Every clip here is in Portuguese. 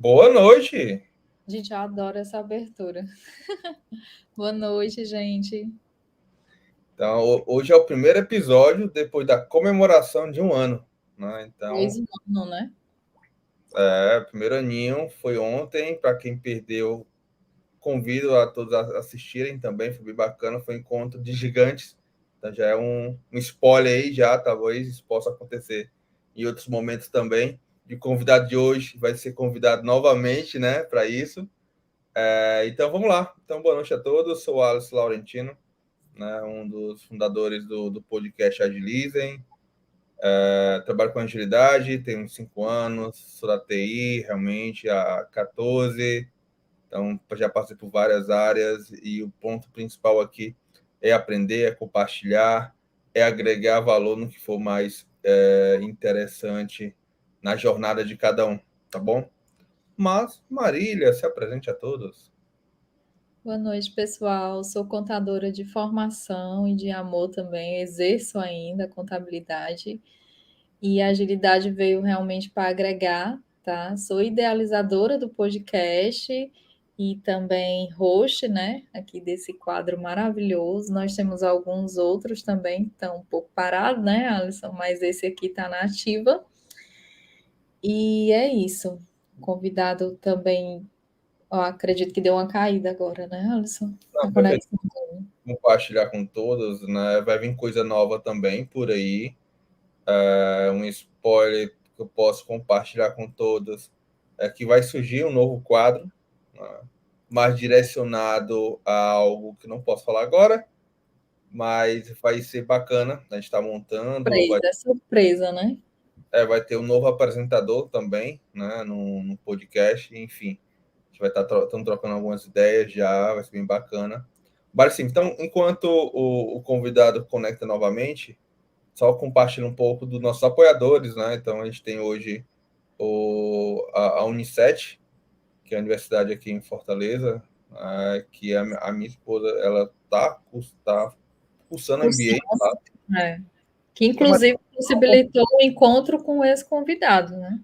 Boa noite. Gente, eu adoro essa abertura. Boa noite, gente. Então, hoje é o primeiro episódio depois da comemoração de um ano, né? Então, 2 anos, né? o primeiro aninho foi ontem. Para quem perdeu, convido a todos a assistirem também. Foi bem bacana. Foi um encontro de gigantes. Então, já é um spoiler aí, já talvez isso possa acontecer em outros momentos também. E o convidado de hoje vai ser convidado novamente, né, para isso. Então, vamos lá. Então, boa noite a todos. Sou o Alisson Laurentino, né, um dos fundadores do podcast Agilizem. Trabalho com agilidade, tenho uns 5 anos, sou da TI realmente há 14, então já passei por várias áreas e o ponto principal aqui é aprender, é compartilhar, é agregar valor no que for mais interessante na jornada de cada um, tá bom? Mas, Marília, se apresente a todos. Boa noite, pessoal. Sou contadora de formação e de amor também. Exerço ainda a contabilidade. E a agilidade veio realmente para agregar, tá? Sou idealizadora do podcast e também host, né? Aqui desse quadro maravilhoso. Nós temos alguns outros também que estão um pouco parados, né, Alisson? Mas esse aqui está na ativa. E é isso. Convidado também, ó, acredito que deu uma caída agora, né, Alisson? Não, A perfeito. conexão. Compartilhar com todos, né? Vai vir coisa nova também por aí. Um spoiler que eu posso compartilhar com todos é que vai surgir um novo quadro, né, mais direcionado a algo que não posso falar agora, mas vai ser bacana. A gente está montando, Surpresa, é surpresa, né? vai ter um novo apresentador também, né, no podcast, enfim. A gente vai estar trocando algumas ideias já, vai ser bem bacana. Mas, assim, então, enquanto o convidado conecta novamente, só compartilhar um pouco dos nossos apoiadores, né? Então, a gente tem hoje a Unicet, que é a universidade aqui em Fortaleza, que a minha esposa, ela tá cursando MBA Cursando, lá. é. Que Então, mas, inclusive possibilitou o encontro com esse convidado, né?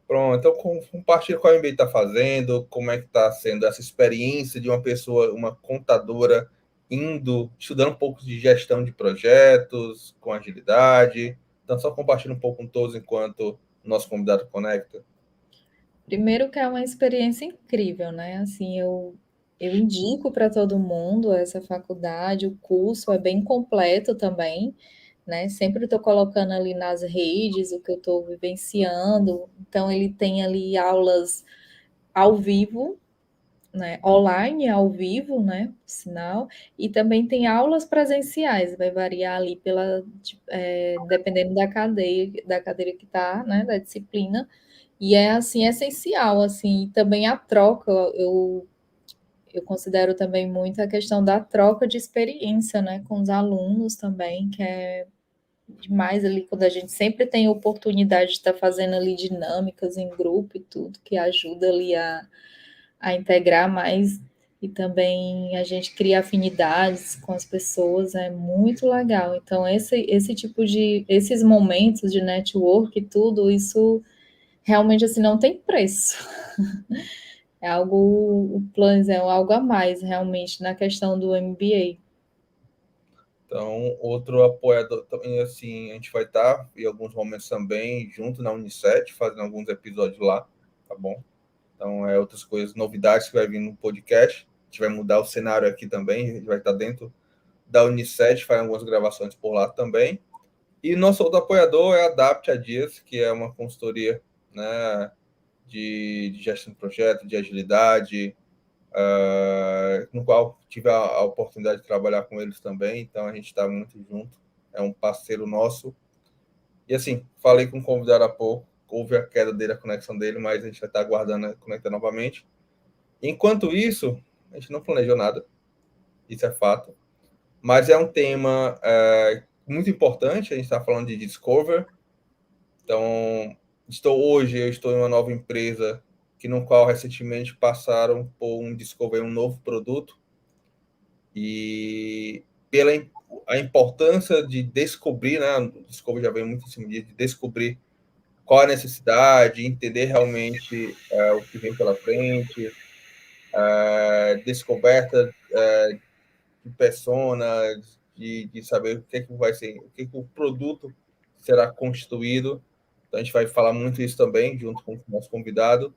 pronto, então compartilha qual a MBA está fazendo, como é que está sendo essa experiência de uma pessoa, uma contadora, estudando um pouco de gestão de projetos, com agilidade. Então, só compartilha um pouco com todos enquanto o nosso convidado conecta. Primeiro que é uma experiência incrível, né? Assim, eu indico para todo mundo essa faculdade, o curso é bem completo também, né? Sempre estou colocando ali nas redes o que eu estou vivenciando. Então, ele tem ali aulas ao vivo, né, online, ao vivo, né, por sinal, e também tem aulas presenciais, vai variar ali dependendo da cadeira que está, né, da disciplina, e é, assim, essencial, assim, e também a troca, eu considero também muito a questão da troca de experiência, né, com os alunos também, que é demais ali, quando a gente sempre tem oportunidade de estar fazendo ali dinâmicas em grupo e tudo, que ajuda ali a integrar mais e também a gente cria afinidades com as pessoas, é muito legal. Então, esse tipo esses momentos de network e tudo, isso realmente assim não tem preço. É algo, o Plus é algo a mais realmente na questão do MBA. Então, outro apoiador também, assim, a gente vai estar em alguns momentos também junto na Unicet, fazendo alguns episódios lá, tá bom? Então, outras coisas, novidades que vai vir no podcast. A gente vai mudar o cenário aqui também, a gente vai estar dentro da Unicet, faz algumas gravações por lá também. E nosso outro apoiador é a Adapt a Dias, que é uma consultoria, né, de gestão de projeto, de agilidade, no qual tive a oportunidade de trabalhar com eles também, então a gente está muito junto, é um parceiro nosso. E assim, falei com o convidado há pouco, houve a queda dele, a conexão dele, mas a gente vai estar aguardando a conectar novamente. Enquanto isso, a gente não planejou nada, isso é fato, mas é um tema muito importante, a gente está falando de Discover, então eu estou em uma nova empresa que no qual recentemente passaram por um Discover, um novo produto, e pela a importância de descobrir, né? O Discovery já vem muito em cima de descobrir qual a necessidade, entender realmente o que vem pela frente, descoberta de personas, de saber o que é que vai ser, o que, é que o produto será constituído. Então, a gente vai falar muito isso também, junto com o nosso convidado.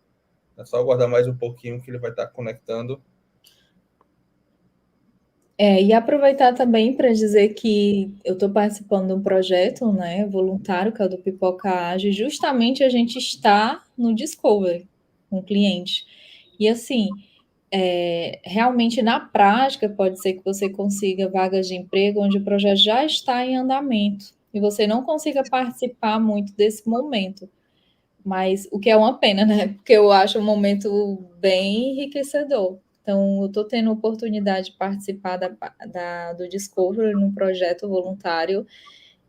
É só aguardar mais um pouquinho que ele vai estar conectando. E aproveitar também para dizer que eu estou participando de um projeto, né, voluntário, que é o do Pipoca Ágil, justamente a gente está no Discover com o cliente. E assim, realmente na prática pode ser que você consiga vagas de emprego onde o projeto já está em andamento e você não consiga participar muito desse momento. Mas o que é uma pena, né? Porque eu acho um momento bem enriquecedor. Então, eu estou tendo a oportunidade de participar do Discovery num projeto voluntário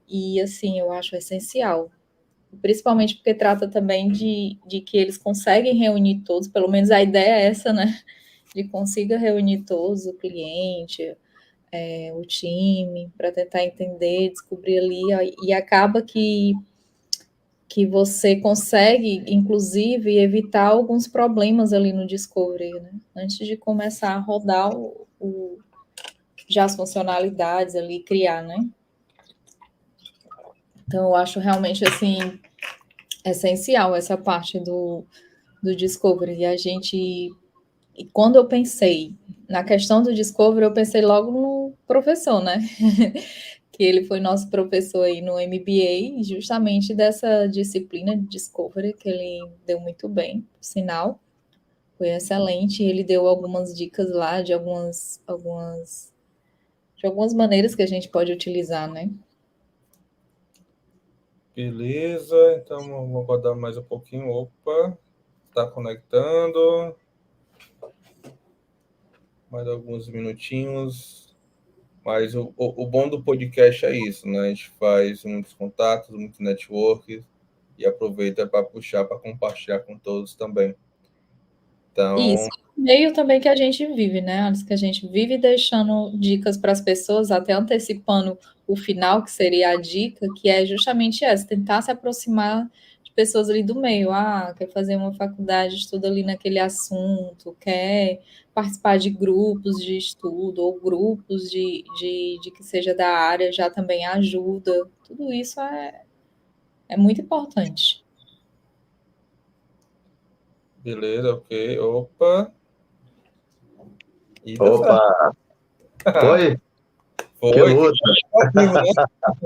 e, assim, eu acho essencial. Principalmente porque trata também de que eles conseguem reunir todos, pelo menos a ideia é essa, né? De consiga reunir todos, o cliente, o time, para tentar entender, descobrir ali, e acaba que você consegue, inclusive, evitar alguns problemas ali no Discovery, né? Antes de começar a rodar já as funcionalidades ali, criar, né? Então, eu acho realmente, assim, essencial essa parte do Discovery. E quando eu pensei na questão do Discovery, eu pensei logo no professor, né? Que ele foi nosso professor aí no MBA, justamente dessa disciplina de Discovery, que ele deu muito bem, por sinal. Foi excelente. Ele deu algumas dicas lá de algumas maneiras que a gente pode utilizar, né? Beleza, então vou aguardar mais um pouquinho. Opa, está conectando. Mais alguns minutinhos. Mas o bom do podcast é isso, né? A gente faz muitos contatos, muitos networks e aproveita para puxar, para compartilhar com todos também. Isso, Então, meio também que a gente vive, né? Antes que a gente vive deixando dicas para as pessoas, até antecipando o final, que seria a dica, que é justamente essa, tentar se aproximar de pessoas ali do meio. Ah, quer fazer uma faculdade, estuda ali naquele assunto, quer participar de grupos de estudo ou grupos de que seja da área, já também ajuda. Tudo isso é muito importante. beleza, ok. Opa. E tá Opa! certo. Foi? Que Foi, luta! ao vivo,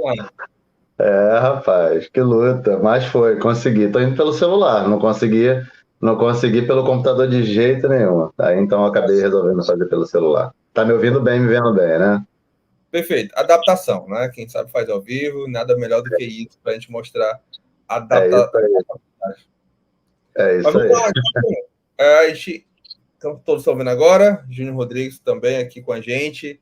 né? Rapaz, que luta. Mas foi, consegui. Tô indo pelo celular, não consegui pelo computador de jeito nenhum. Aí então eu acabei resolvendo fazer pelo celular. Tá me ouvindo bem, me vendo bem, né? Perfeito. Adaptação, né? Quem sabe faz ao vivo, nada melhor do que isso para a gente mostrar É isso aí. adaptação. É Mas isso vamos aí. lá, a gente, então, todos estão vendo agora, Júnior Rodrigues também aqui com a gente,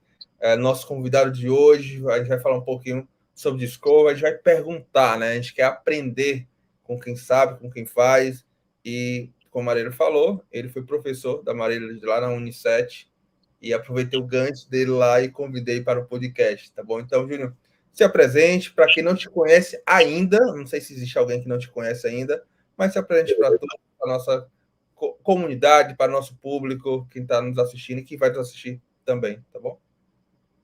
nosso convidado de hoje, a gente vai falar um pouquinho sobre Discovery, a gente vai perguntar, né? A gente quer aprender com quem sabe, com quem faz, e como a Marília falou, ele foi professor da Marília lá na Unicef, e aproveitei o gancho dele lá e convidei para o podcast, tá bom? Então, Júnior, se apresente, para quem não te conhece ainda, não sei se existe alguém que não te conhece ainda, mas se apresente para toda a nossa comunidade, para o nosso público, quem está nos assistindo e que vai nos assistir também, tá bom?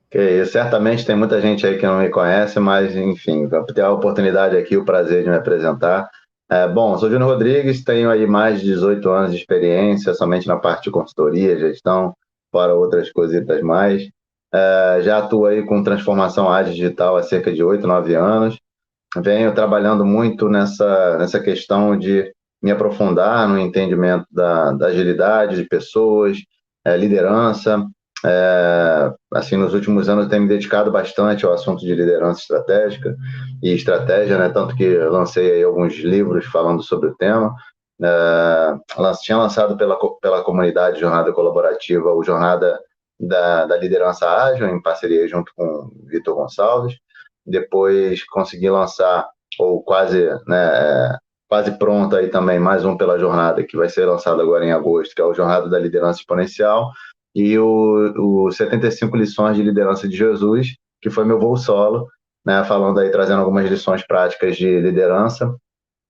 Que certamente tem muita gente aí que não me conhece, mas enfim, vou ter a oportunidade aqui, o prazer de me apresentar. Bom, sou Júnior Rodrigues, tenho aí mais de 18 anos de experiência, somente na parte de consultoria, gestão, fora outras cositas mais. Já atuo aí com transformação ágil digital há cerca de 8, 9 anos. Venho trabalhando muito nessa questão de me aprofundar no entendimento da agilidade de pessoas, liderança. Assim, nos últimos anos, eu tenho me dedicado bastante ao assunto de liderança estratégica e estratégia, né? Tanto que lancei aí alguns livros falando sobre o tema. Tinha lançado pela comunidade Jornada Colaborativa o Jornada da Liderança Ágil, em parceria junto com o Vitor Gonçalves. Depois consegui lançar, ou quase, né, quase pronto aí também, mais um pela jornada, que vai ser lançado agora em agosto, que é o Jornada da Liderança Exponencial, e o 75 Lições de Liderança de Jesus, que foi meu voo solo, né, falando aí, trazendo algumas lições práticas de liderança,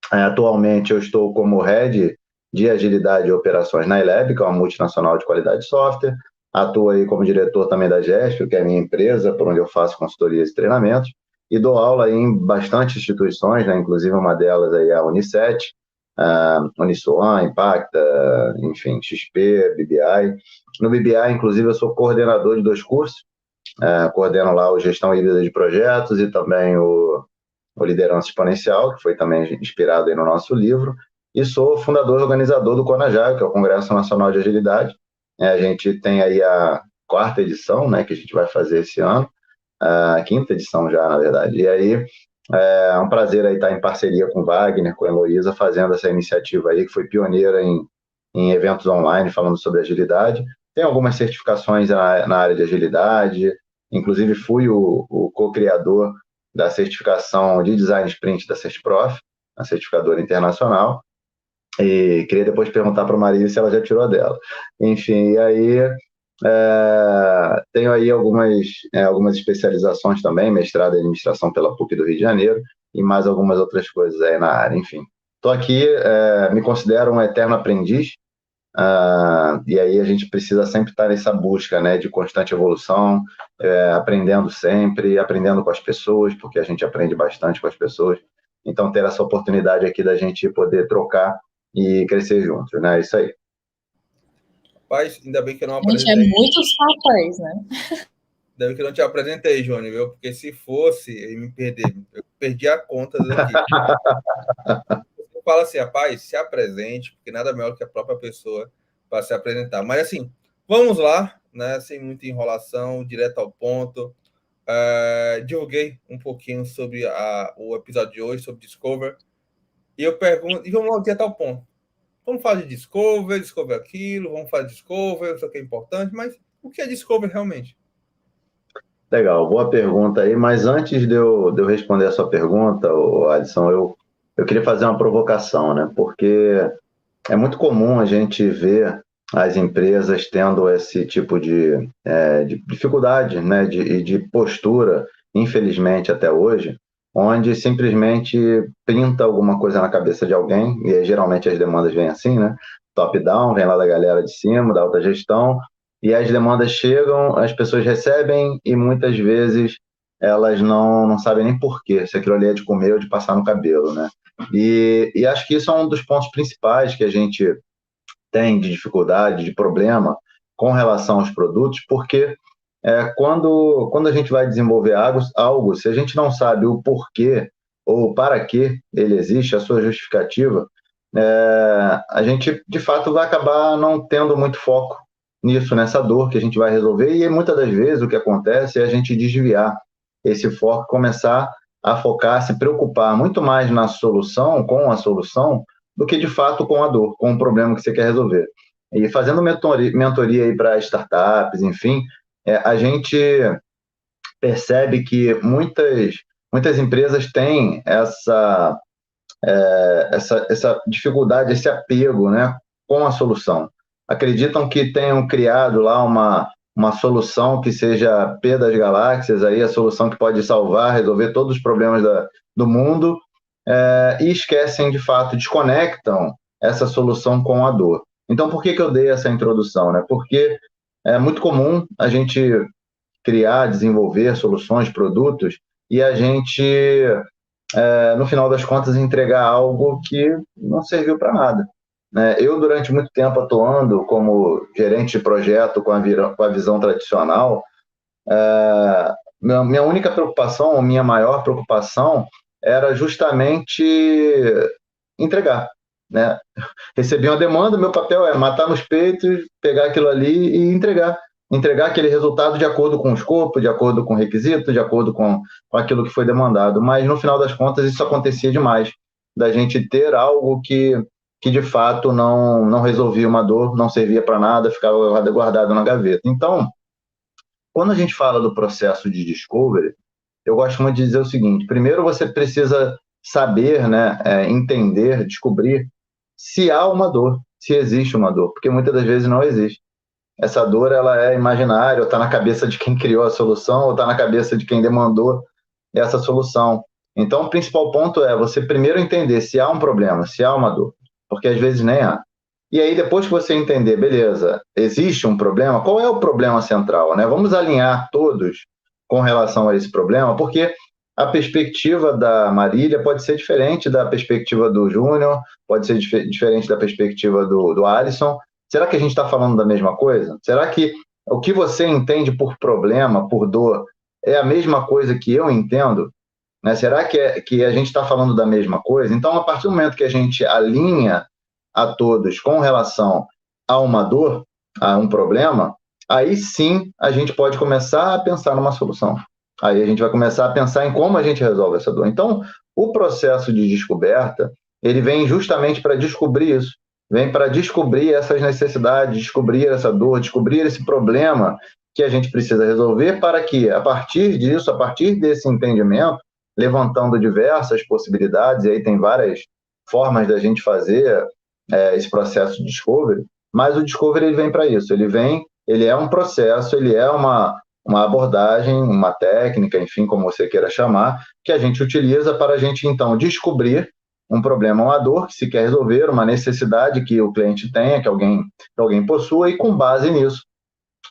Atualmente eu estou como Head de Agilidade e Operações na Eleb, que é uma multinacional de qualidade de software. Atuo aí como diretor também da GESP, que é a minha empresa, por onde eu faço consultorias e treinamentos, e dou aula aí em bastante instituições, né? Inclusive uma delas aí é a Unicet, Uniswan, Impacta, enfim, XP, BBI. No BBI, inclusive, eu sou coordenador de 2 cursos, coordeno lá o Gestão Híbrida de Projetos e também o Liderança Exponencial, que foi também inspirado aí no nosso livro, e sou fundador e organizador do CONAJAI, que é o Congresso Nacional de Agilidade. A gente tem aí a 4ª edição, né, que a gente vai fazer esse ano, a 5ª edição já, na verdade. E aí é um prazer aí estar em parceria com o Wagner, com a Heloísa, fazendo essa iniciativa aí, que foi pioneira em eventos online, falando sobre agilidade. Tem algumas certificações na área de agilidade, inclusive fui o co-criador da certificação de Design Sprint da CertProf, a certificadora internacional, e queria depois perguntar para a Maria se ela já tirou a dela. Enfim, e aí tenho aí algumas especializações também, mestrado em administração pela PUC do Rio de Janeiro, e mais algumas outras coisas aí na área, enfim. Estou aqui, me considero um eterno aprendiz, e aí a gente precisa sempre estar nessa busca, né, de constante evolução, aprendendo sempre, aprendendo com as pessoas, porque a gente aprende bastante com as pessoas. Então, ter essa oportunidade aqui da gente poder trocar e crescer juntos, né? É isso aí. Rapaz, ainda bem que eu não Gente, apresentei. muitos papéis, né? Ainda bem que eu não te apresentei, Johnny, viu? Porque se fosse, eu perdi a conta daqui. Eu falo assim, rapaz, se apresente, porque nada melhor que a própria pessoa para se apresentar. Mas assim, vamos lá, né? Sem muita enrolação, direto ao ponto. Divulguei um pouquinho sobre o episódio de hoje, sobre Discover. E eu pergunto, e vamos logo direto ao ponto. Vamos falar de Discover aquilo, vamos falar de Discover, isso aqui é importante, mas o que é Discover realmente? Legal, boa pergunta aí, mas antes de eu responder a sua pergunta, Alisson, eu queria fazer uma provocação, né? Porque é muito comum a gente ver as empresas tendo esse tipo de dificuldade, né? De postura, infelizmente até hoje, onde simplesmente pinta alguma coisa na cabeça de alguém, e geralmente as demandas vêm assim, né? Top-down, vem lá da galera de cima, da alta gestão, e as demandas chegam, as pessoas recebem e muitas vezes elas não sabem nem porquê, se aquilo ali é de comer ou de passar no cabelo, né? E acho que isso é um dos pontos principais que a gente tem de dificuldade, de problema com relação aos produtos, porque quando a gente vai desenvolver algo, se a gente não sabe o porquê ou para que ele existe, a sua justificativa, a gente, de fato, vai acabar não tendo muito foco nisso, nessa dor que a gente vai resolver, e muitas das vezes o que acontece é a gente desviar esse foco, começar a focar, se preocupar muito mais na solução, com a solução, do que, de fato, com a dor, com o problema que você quer resolver. E fazendo mentoria aí para startups, enfim, a gente percebe que muitas empresas têm essa dificuldade, esse apego, né, com a solução. Acreditam que tenham criado lá uma solução que seja P das galáxias, aí, a solução que pode salvar, resolver todos os problemas do mundo, e esquecem, de fato, desconectam essa solução com a dor. Então, por que eu dei essa introdução? Né? Porque é muito comum a gente criar, desenvolver soluções, produtos, e a gente, no final das contas, entregar algo que não serviu para nada. Né? Eu, durante muito tempo, atuando como gerente de projeto com a visão tradicional, minha única preocupação, ou minha maior preocupação, era justamente entregar. Né? Recebi uma demanda, meu papel é matar nos peitos, pegar aquilo ali e entregar aquele resultado de acordo com o escopo, de acordo com o requisito, de acordo com aquilo que foi demandado. Mas, no final das contas, isso acontecia demais, da gente ter algo que de fato não resolvia uma dor, não servia para nada, ficava guardado na gaveta. Então, quando a gente fala do processo de discovery, eu gosto muito de dizer o seguinte: primeiro você precisa saber, né, entender, descobrir se há uma dor, se existe uma dor, porque muitas das vezes não existe. Essa dor, ela é imaginária, ou está na cabeça de quem criou a solução, ou está na cabeça de quem demandou essa solução. Então, o principal ponto é você primeiro entender se há um problema, se há uma dor, porque às vezes nem há. E aí, depois que você entender, beleza, existe um problema, qual é o problema central, né? Vamos alinhar todos com relação a esse problema, porque a perspectiva da Marília pode ser diferente da perspectiva do Júnior, pode ser diferente da perspectiva do Alisson. Será que a gente está falando da mesma coisa? Será que o que você entende por problema, por dor, é a mesma coisa que eu entendo? Né? Será que a gente está falando da mesma coisa? Então, a partir do momento que a gente alinha a todos com relação a uma dor, a um problema, aí sim a gente pode começar a pensar numa solução. Aí a gente vai começar a pensar em como a gente resolve essa dor. Então, o processo de descoberta, ele vem justamente para descobrir isso, vem para descobrir essas necessidades, descobrir essa dor, descobrir esse problema que a gente precisa resolver para que, a partir disso, a partir desse entendimento, levantando diversas possibilidades, e aí tem várias formas da gente fazer esse processo de discovery, mas o discovery ele vem para isso, ele é um processo, ele é uma abordagem, uma técnica, enfim, como você queira chamar, que a gente utiliza para a gente, então, descobrir um problema, uma dor que se quer resolver, uma necessidade que o cliente tenha, que alguém possua, e com base nisso,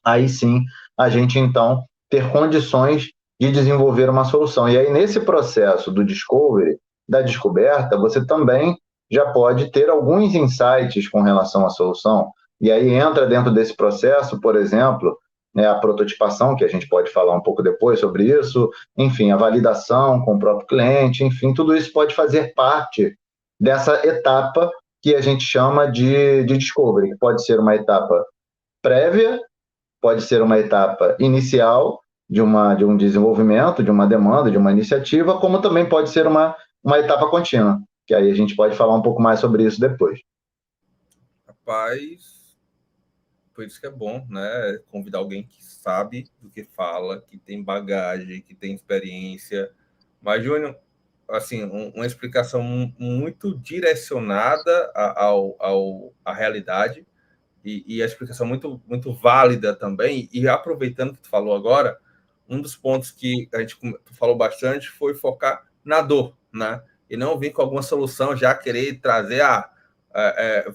aí sim, a gente, então, ter condições de desenvolver uma solução. E aí, nesse processo do discovery, da descoberta, você também já pode ter alguns insights com relação à solução. E aí entra dentro desse processo, por exemplo, a prototipação, que a gente pode falar um pouco depois sobre isso, enfim, a validação com o próprio cliente, enfim, tudo isso pode fazer parte dessa etapa que a gente chama de discovery, que pode ser uma etapa prévia, pode ser uma etapa inicial de um desenvolvimento, de uma demanda, de uma iniciativa, como também pode ser uma etapa contínua, que aí a gente pode falar um pouco mais sobre isso depois. Rapaz, por isso que é bom, né? Convidar alguém que sabe do que fala, que tem bagagem, que tem experiência. Mas, Júnior, assim, uma explicação muito direcionada à realidade e a explicação muito, muito válida também. E aproveitando que tu falou agora, um dos pontos que tu falou bastante foi focar na dor, né? E não vir com alguma solução, já querer trazer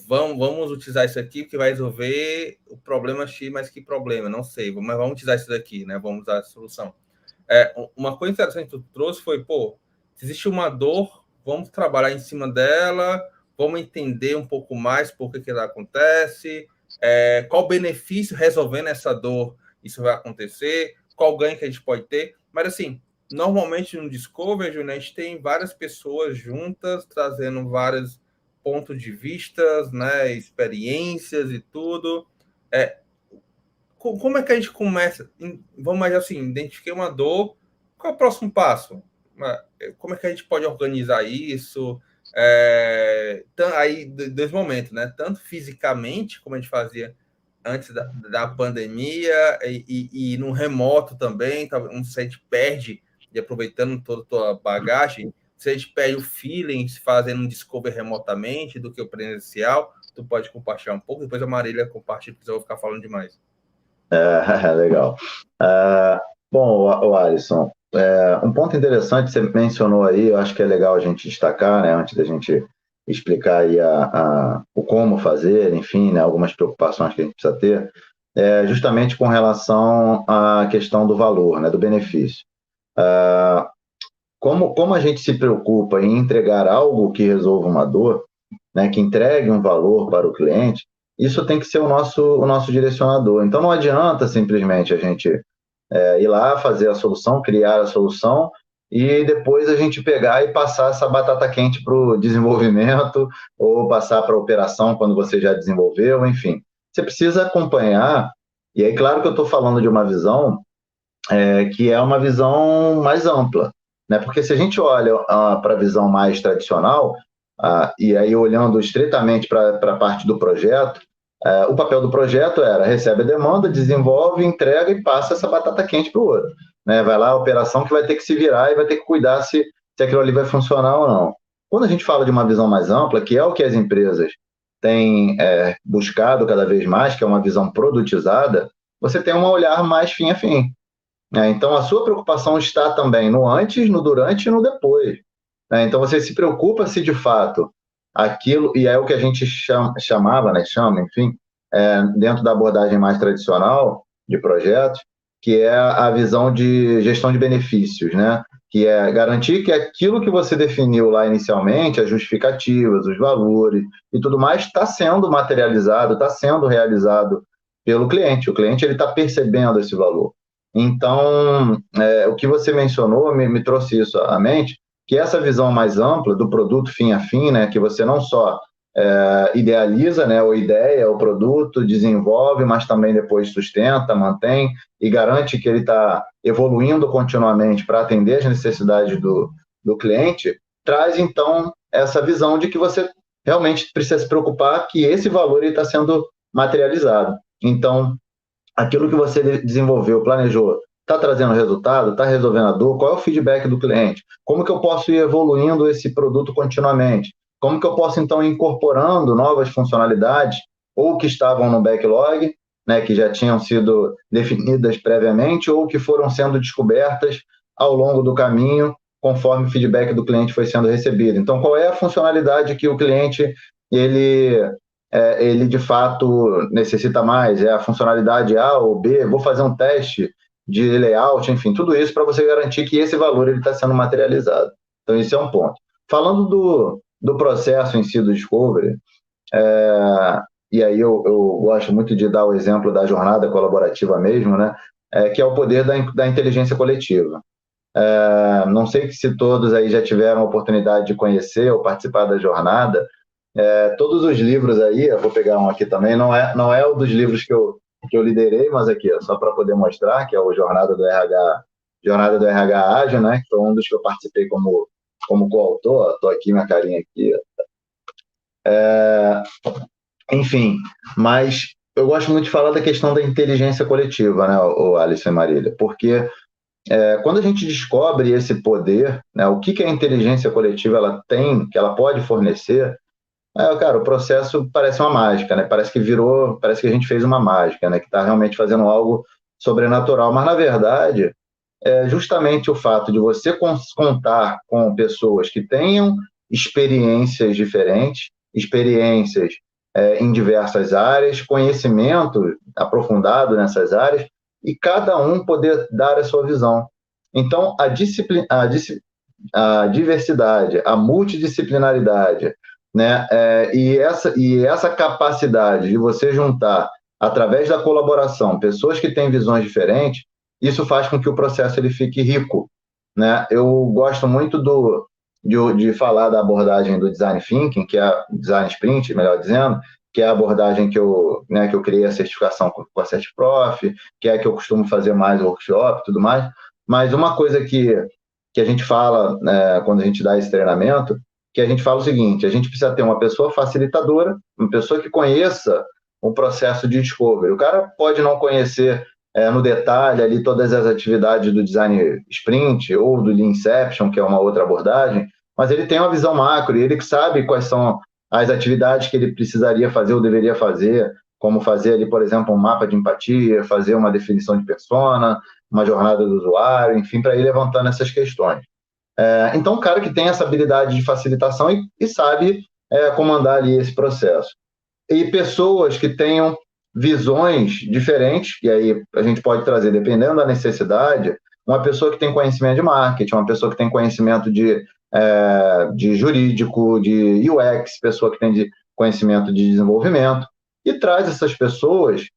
vamos utilizar isso aqui que vai resolver o problema X, mas que problema? Não sei, mas vamos utilizar isso daqui, né? Vamos usar a solução. Uma coisa interessante que tu trouxe foi, se existe uma dor, vamos trabalhar em cima dela, vamos entender um pouco mais por que ela acontece, qual benefício resolvendo essa dor isso vai acontecer, qual ganho que a gente pode ter. Mas, assim, normalmente no Discovery, né, a gente tem várias pessoas juntas, trazendo vários pontos de vista, né, experiências e tudo. Como é que a gente começa? Vamos mais assim, identifiquei uma dor, qual é o próximo passo? Como é que a gente pode organizar isso? Aí, dois momentos, né? Tanto fisicamente, como a gente fazia antes da pandemia, e no remoto também, se a gente perde, e aproveitando toda a tua bagagem, se a gente perde o feeling fazendo um discovery remotamente do que o presencial, tu pode compartilhar um pouco, depois a Marília compartilha, porque eu vou ficar falando demais. Legal. Bom, o Alisson, um ponto interessante que você mencionou aí, eu acho que é legal a gente destacar, né, antes da gente explicar aí o como fazer, enfim, né, algumas preocupações que a gente precisa ter, justamente com relação à questão do valor, né, do benefício. Como a gente se preocupa em entregar algo que resolva uma dor, né, que entregue um valor para o cliente, isso tem que ser o nosso direcionador. Então, não adianta simplesmente a gente ir lá, fazer a solução, criar a solução, e depois a gente pegar e passar essa batata quente para o desenvolvimento, ou passar para a operação quando você já desenvolveu, enfim. Você precisa acompanhar, e aí, claro que eu estou falando de uma visão que é uma visão mais ampla, né? Porque se a gente olha para a visão mais tradicional, e aí olhando estritamente para a parte do projeto, o papel do projeto era recebe a demanda, desenvolve, entrega e passa essa batata quente para o outro. Né? Vai lá a operação que vai ter que se virar e vai ter que cuidar se aquilo ali vai funcionar ou não. Quando a gente fala de uma visão mais ampla, que é o que as empresas têm buscado cada vez mais, que é uma visão produtizada, você tem um olhar mais fim a fim. Então, a sua preocupação está também no antes, no durante e no depois. né? Então, você se preocupa se de fato aquilo, e é o que a gente chamava, né, chama, enfim, dentro da abordagem mais tradicional de projetos, que é a visão de gestão de benefícios, né? Que é garantir que aquilo que você definiu lá inicialmente, as justificativas, os valores e tudo mais, está sendo materializado, está sendo realizado pelo cliente. O cliente ele está percebendo esse valor. Então, o que você mencionou me trouxe isso à mente, que essa visão mais ampla do produto fim a fim, né, que você não só idealiza, né, a ideia, o produto, desenvolve, mas também depois sustenta, mantém e garante que ele está evoluindo continuamente para atender as necessidades do cliente, traz, então, essa visão de que você realmente precisa se preocupar que esse valor está sendo materializado. Então, aquilo que você desenvolveu, planejou, está trazendo resultado, está resolvendo a dor, qual é o feedback do cliente? Como que eu posso ir evoluindo esse produto continuamente? Como que eu posso, então, ir incorporando novas funcionalidades ou que estavam no backlog, né, que já tinham sido definidas previamente ou que foram sendo descobertas ao longo do caminho, conforme o feedback do cliente foi sendo recebido. Então, qual é a funcionalidade que o cliente ele de fato necessita mais? É a funcionalidade A ou B? Vou fazer um teste de layout, enfim, tudo isso para você garantir que esse valor está sendo materializado. Então, isso é um ponto. Falando do processo em si do Discovery, e aí eu gosto muito de dar o exemplo da jornada colaborativa mesmo, né? Que é o poder da inteligência coletiva. Não sei se todos aí já tiveram a oportunidade de conhecer ou participar da jornada. Todos os livros aí, eu vou pegar um aqui também, não é um dos livros que eu liderei, mas aqui, ó, só para poder mostrar, que é o Jornada do RH Ágil, né? Que foi um dos que eu participei como coautor. Estou aqui, minha carinha aqui. Enfim, mas eu gosto muito de falar da questão da inteligência coletiva, né, o Alisson e Marília, porque quando a gente descobre esse poder, né, o que a inteligência coletiva ela tem, que ela pode fornecer, cara, o processo parece uma mágica, né? Parece que a gente fez uma mágica, né? Que está realmente fazendo algo sobrenatural. Mas, na verdade, é justamente o fato de você contar com pessoas que tenham experiências diferentes, experiências em diversas áreas, conhecimento aprofundado nessas áreas, e cada um poder dar a sua visão. Então, a diversidade, a multidisciplinaridade, né? E essa capacidade de você juntar, através da colaboração, pessoas que têm visões diferentes, isso faz com que o processo ele fique rico, né? Eu gosto muito de falar da abordagem do Design Thinking, que é Design Sprint, melhor dizendo, que é a abordagem que eu criei a certificação com a CertiProf, que é a que eu costumo fazer mais workshop e tudo mais. Mas uma coisa que a gente fala quando a gente dá esse treinamento, que a gente fala o seguinte: a gente precisa ter uma pessoa facilitadora, uma pessoa que conheça o processo de discovery. O cara pode não conhecer no detalhe ali todas as atividades do Design Sprint ou do Lean Inception, que é uma outra abordagem, mas ele tem uma visão macro e ele sabe quais são as atividades que ele precisaria fazer ou deveria fazer, como fazer ali, por exemplo, um mapa de empatia, fazer uma definição de persona, uma jornada do usuário, enfim, para ir levantando essas questões. Então, um cara que tem essa habilidade de facilitação e sabe comandar ali esse processo. E pessoas que tenham visões diferentes, e aí a gente pode trazer, dependendo da necessidade, uma pessoa que tem conhecimento de marketing, uma pessoa que tem conhecimento de jurídico, de UX, pessoa que tem conhecimento de desenvolvimento, e traz essas pessoas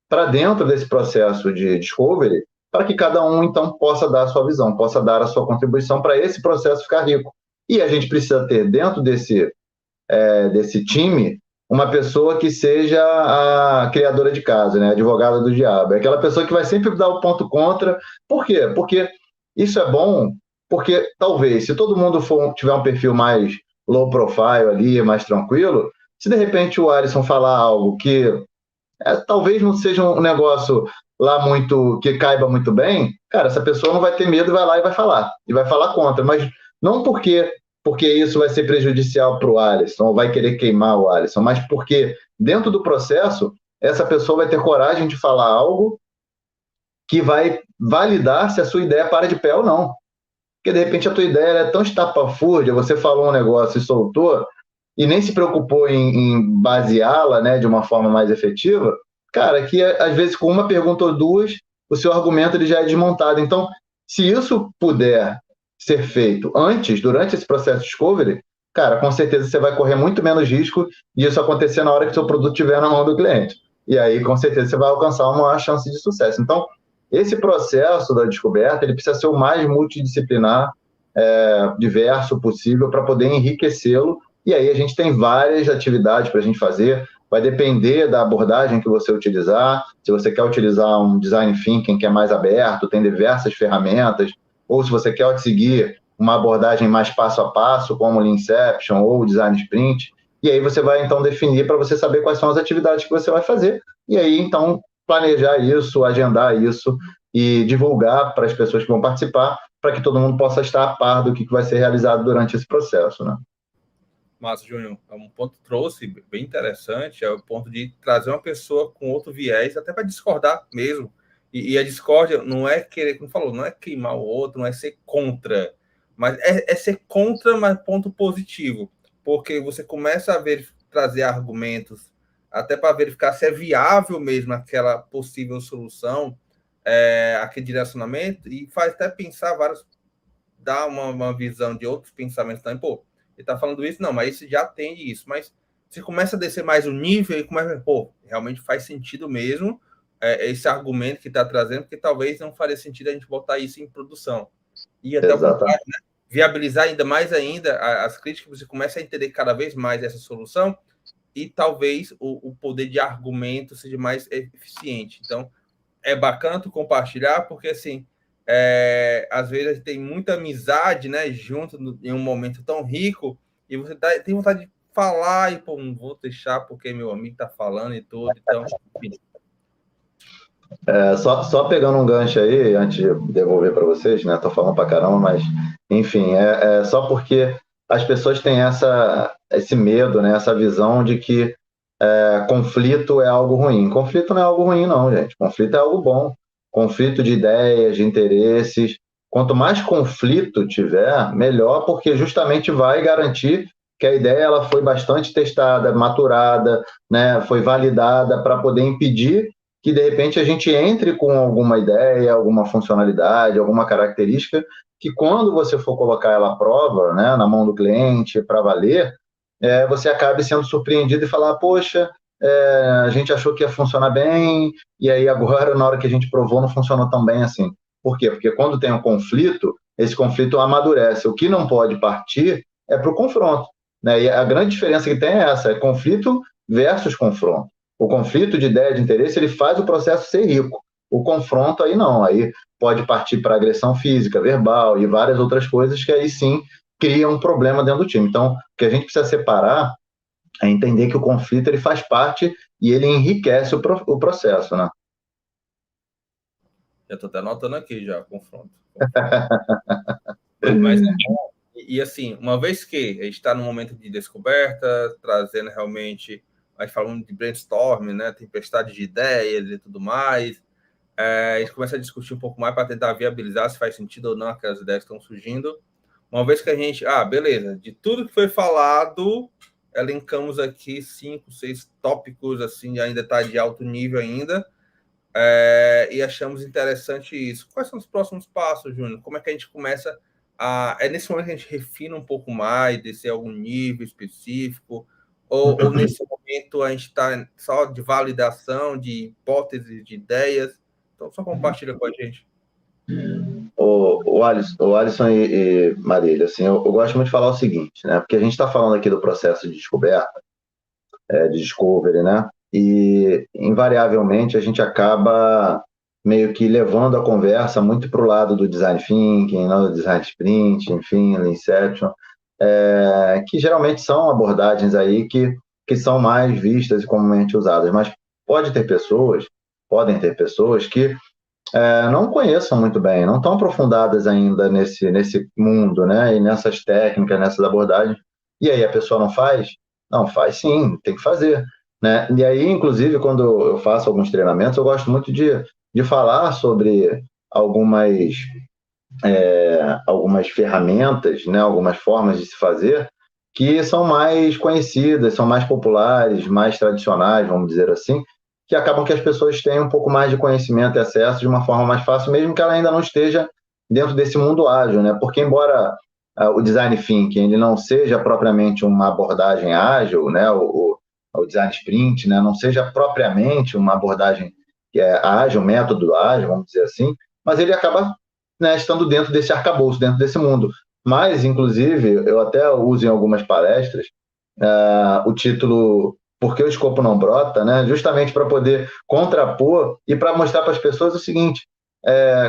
para dentro desse processo de discovery, para que cada um, então, possa dar a sua visão, possa dar a sua contribuição para esse processo ficar rico. E a gente precisa ter dentro desse time uma pessoa que seja a criadora de caso, né? A advogada do diabo. É aquela pessoa que vai sempre dar o ponto contra. Por quê? Porque isso é bom, porque talvez, se todo mundo tiver um perfil mais low profile ali, mais tranquilo, se de repente o Alisson falar algo que talvez não seja um negócio lá muito, que caiba muito bem, cara, essa pessoa não vai ter medo e vai lá e vai falar contra, mas não porque isso vai ser prejudicial para o Alisson, ou vai querer queimar o Alisson, mas porque dentro do processo, essa pessoa vai ter coragem de falar algo que vai validar se a sua ideia para de pé ou não. porque de repente a tua ideia é tão estapafúrdia, você falou um negócio e soltou, e nem se preocupou em baseá-la, né, de uma forma mais efetiva, cara, que às vezes com uma pergunta ou duas, o seu argumento ele já é desmontado. Então, se isso puder ser feito antes, durante esse processo de discovery, cara, com certeza você vai correr muito menos risco de isso acontecer na hora que o seu produto estiver na mão do cliente. E aí, com certeza, você vai alcançar uma maior chance de sucesso. Então, esse processo da descoberta, ele precisa ser o mais multidisciplinar, diverso possível, para poder enriquecê-lo. E aí a gente tem várias atividades para a gente fazer, vai depender da abordagem que você utilizar. Se você quer utilizar um design thinking que é mais aberto, tem diversas ferramentas, ou se você quer seguir uma abordagem mais passo a passo, como o Leanception ou o Design Sprint, e aí você vai, então, definir para você saber quais são as atividades que você vai fazer, e aí, então, planejar isso, agendar isso e divulgar para as pessoas que vão participar, para que todo mundo possa estar a par do que vai ser realizado durante esse processo, né? Massa, Júnior, um ponto que trouxe bem interessante é o ponto de trazer uma pessoa com outro viés, até para discordar mesmo. E a discórdia não é querer, como falou, não é queimar o outro, não é ser contra, mas é ser contra, mas ponto positivo, porque você começa a trazer argumentos até para verificar se é viável mesmo aquela possível solução, aquele direcionamento, e faz até pensar dá uma visão de outros pensamentos também, pô, ele está falando isso, não, mas isso já atende isso. Mas você começa a descer mais o nível e começa, pô, realmente faz sentido mesmo esse argumento que está trazendo, porque talvez não faria sentido a gente botar isso em produção. E até o contrário, né? Viabilizar ainda mais ainda as críticas, você começa a entender cada vez mais essa solução e talvez o poder de argumento seja mais eficiente. Então, é bacana tu compartilhar, porque assim, às vezes a gente tem muita amizade, né, junto em um momento tão rico, e você tem vontade de falar e, pô, não vou deixar porque meu amigo tá falando e tudo, então, enfim. Só pegando um gancho aí, antes de devolver para vocês, né, tô falando para caramba, mas, enfim, só porque as pessoas têm esse medo, né, essa visão de que conflito é algo ruim. Conflito não é algo ruim, não, gente. Conflito é algo bom. Conflito de ideias, de interesses. Quanto mais conflito tiver, melhor, porque justamente vai garantir que a ideia ela foi bastante testada, maturada, né, foi validada para poder impedir que, de repente, a gente entre com alguma ideia, alguma funcionalidade, alguma característica, que quando você for colocar ela à prova, né, na mão do cliente, para valer, você acabe sendo surpreendido e falar, poxa, a gente achou que ia funcionar bem, e aí agora, na hora que a gente provou, não funcionou tão bem assim. Por quê? Porque quando tem um conflito, esse conflito amadurece. O que não pode partir é para o confronto, né? E a grande diferença que tem é essa, é conflito versus confronto. O conflito de ideia, de interesse, ele faz o processo ser rico. O confronto, aí não, aí pode partir para agressão física, verbal e várias outras coisas que aí sim cria um problema dentro do time. Então, o que a gente precisa separar é entender que o conflito ele faz parte e ele enriquece o processo, né? Já estou até anotando aqui já, confronto. Mas e assim, uma vez que a gente está no momento de descoberta, trazendo realmente, nós falamos de brainstorming, né, tempestade de ideias e tudo mais, a gente começa a discutir um pouco mais para tentar viabilizar se faz sentido ou não aquelas ideias que estão surgindo. Uma vez que a gente, beleza, de tudo que foi falado, elencamos aqui 5, 6 tópicos, assim, ainda está de alto nível ainda, e achamos interessante isso. Quais são os próximos passos, Júnior? Como é que a gente começa É nesse momento que a gente refina um pouco mais, descer algum nível específico, ou nesse momento a gente está só de validação, de hipóteses, de ideias? Então, só compartilha com a gente. O Alisson e Marília, assim, eu gosto muito de falar o seguinte, né? Porque a gente está falando aqui do processo de descoberta, de discovery, né? E invariavelmente a gente acaba meio que levando a conversa muito para o lado do design thinking, do design sprint, enfim, Leanception, que geralmente são abordagens aí que são mais vistas e comumente usadas, mas podem ter pessoas que não conheçam muito bem, não estão aprofundadas ainda nesse mundo, né? E nessas técnicas, nessas abordagens. E aí a pessoa não faz? Não, faz sim, tem que fazer, né? E aí, inclusive, quando eu faço alguns treinamentos, eu gosto muito de falar sobre algumas algumas ferramentas, né, algumas formas de se fazer que são mais conhecidas, são mais populares, mais tradicionais, vamos dizer assim, que acabam que as pessoas têm um pouco mais de conhecimento e acesso de uma forma mais fácil, mesmo que ela ainda não esteja dentro desse mundo ágil, né? Porque embora o design thinking ele não seja propriamente uma abordagem ágil, né? O design sprint, né? Não seja propriamente uma abordagem que é ágil, método ágil, vamos dizer assim, mas ele acaba, né, estando dentro desse arcabouço, dentro desse mundo. Mas, inclusive, eu até uso em algumas palestras o título Por que o escopo não brota, né? Justamente para poder contrapor e para mostrar para as pessoas o seguinte,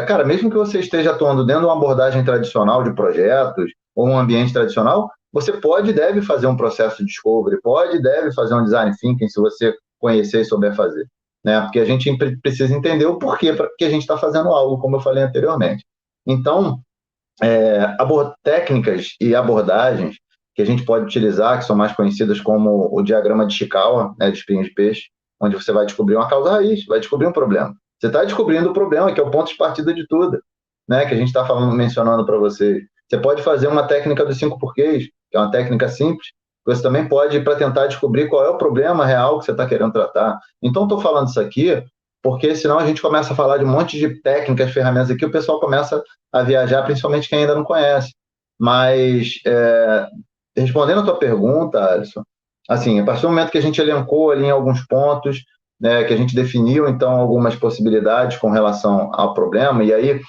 cara, mesmo que você esteja atuando dentro de uma abordagem tradicional de projetos ou um ambiente tradicional, você pode e deve fazer um processo de discovery, pode e deve fazer um design thinking se você conhecer e souber fazer, né? Porque a gente precisa entender o porquê que a gente está fazendo algo, como eu falei anteriormente. Então, técnicas e abordagens que a gente pode utilizar, que são mais conhecidas como o diagrama de Chikawa, né, de espinho de peixe, onde você vai descobrir uma causa raiz, vai descobrir um problema. Você está descobrindo o problema, que é o ponto de partida de tudo, né, que a gente está mencionando para vocês. Você pode fazer uma técnica dos 5 porquês, que é uma técnica simples, você também pode para tentar descobrir qual é o problema real que você está querendo tratar. Então, estou falando isso aqui porque senão a gente começa a falar de um monte de técnicas, ferramentas aqui, o pessoal começa a viajar, principalmente quem ainda não conhece. Mas, respondendo a tua pergunta, Alisson, assim, a partir do momento que a gente elencou ali em alguns pontos, né, que a gente definiu, então, algumas possibilidades com relação ao problema, e aí,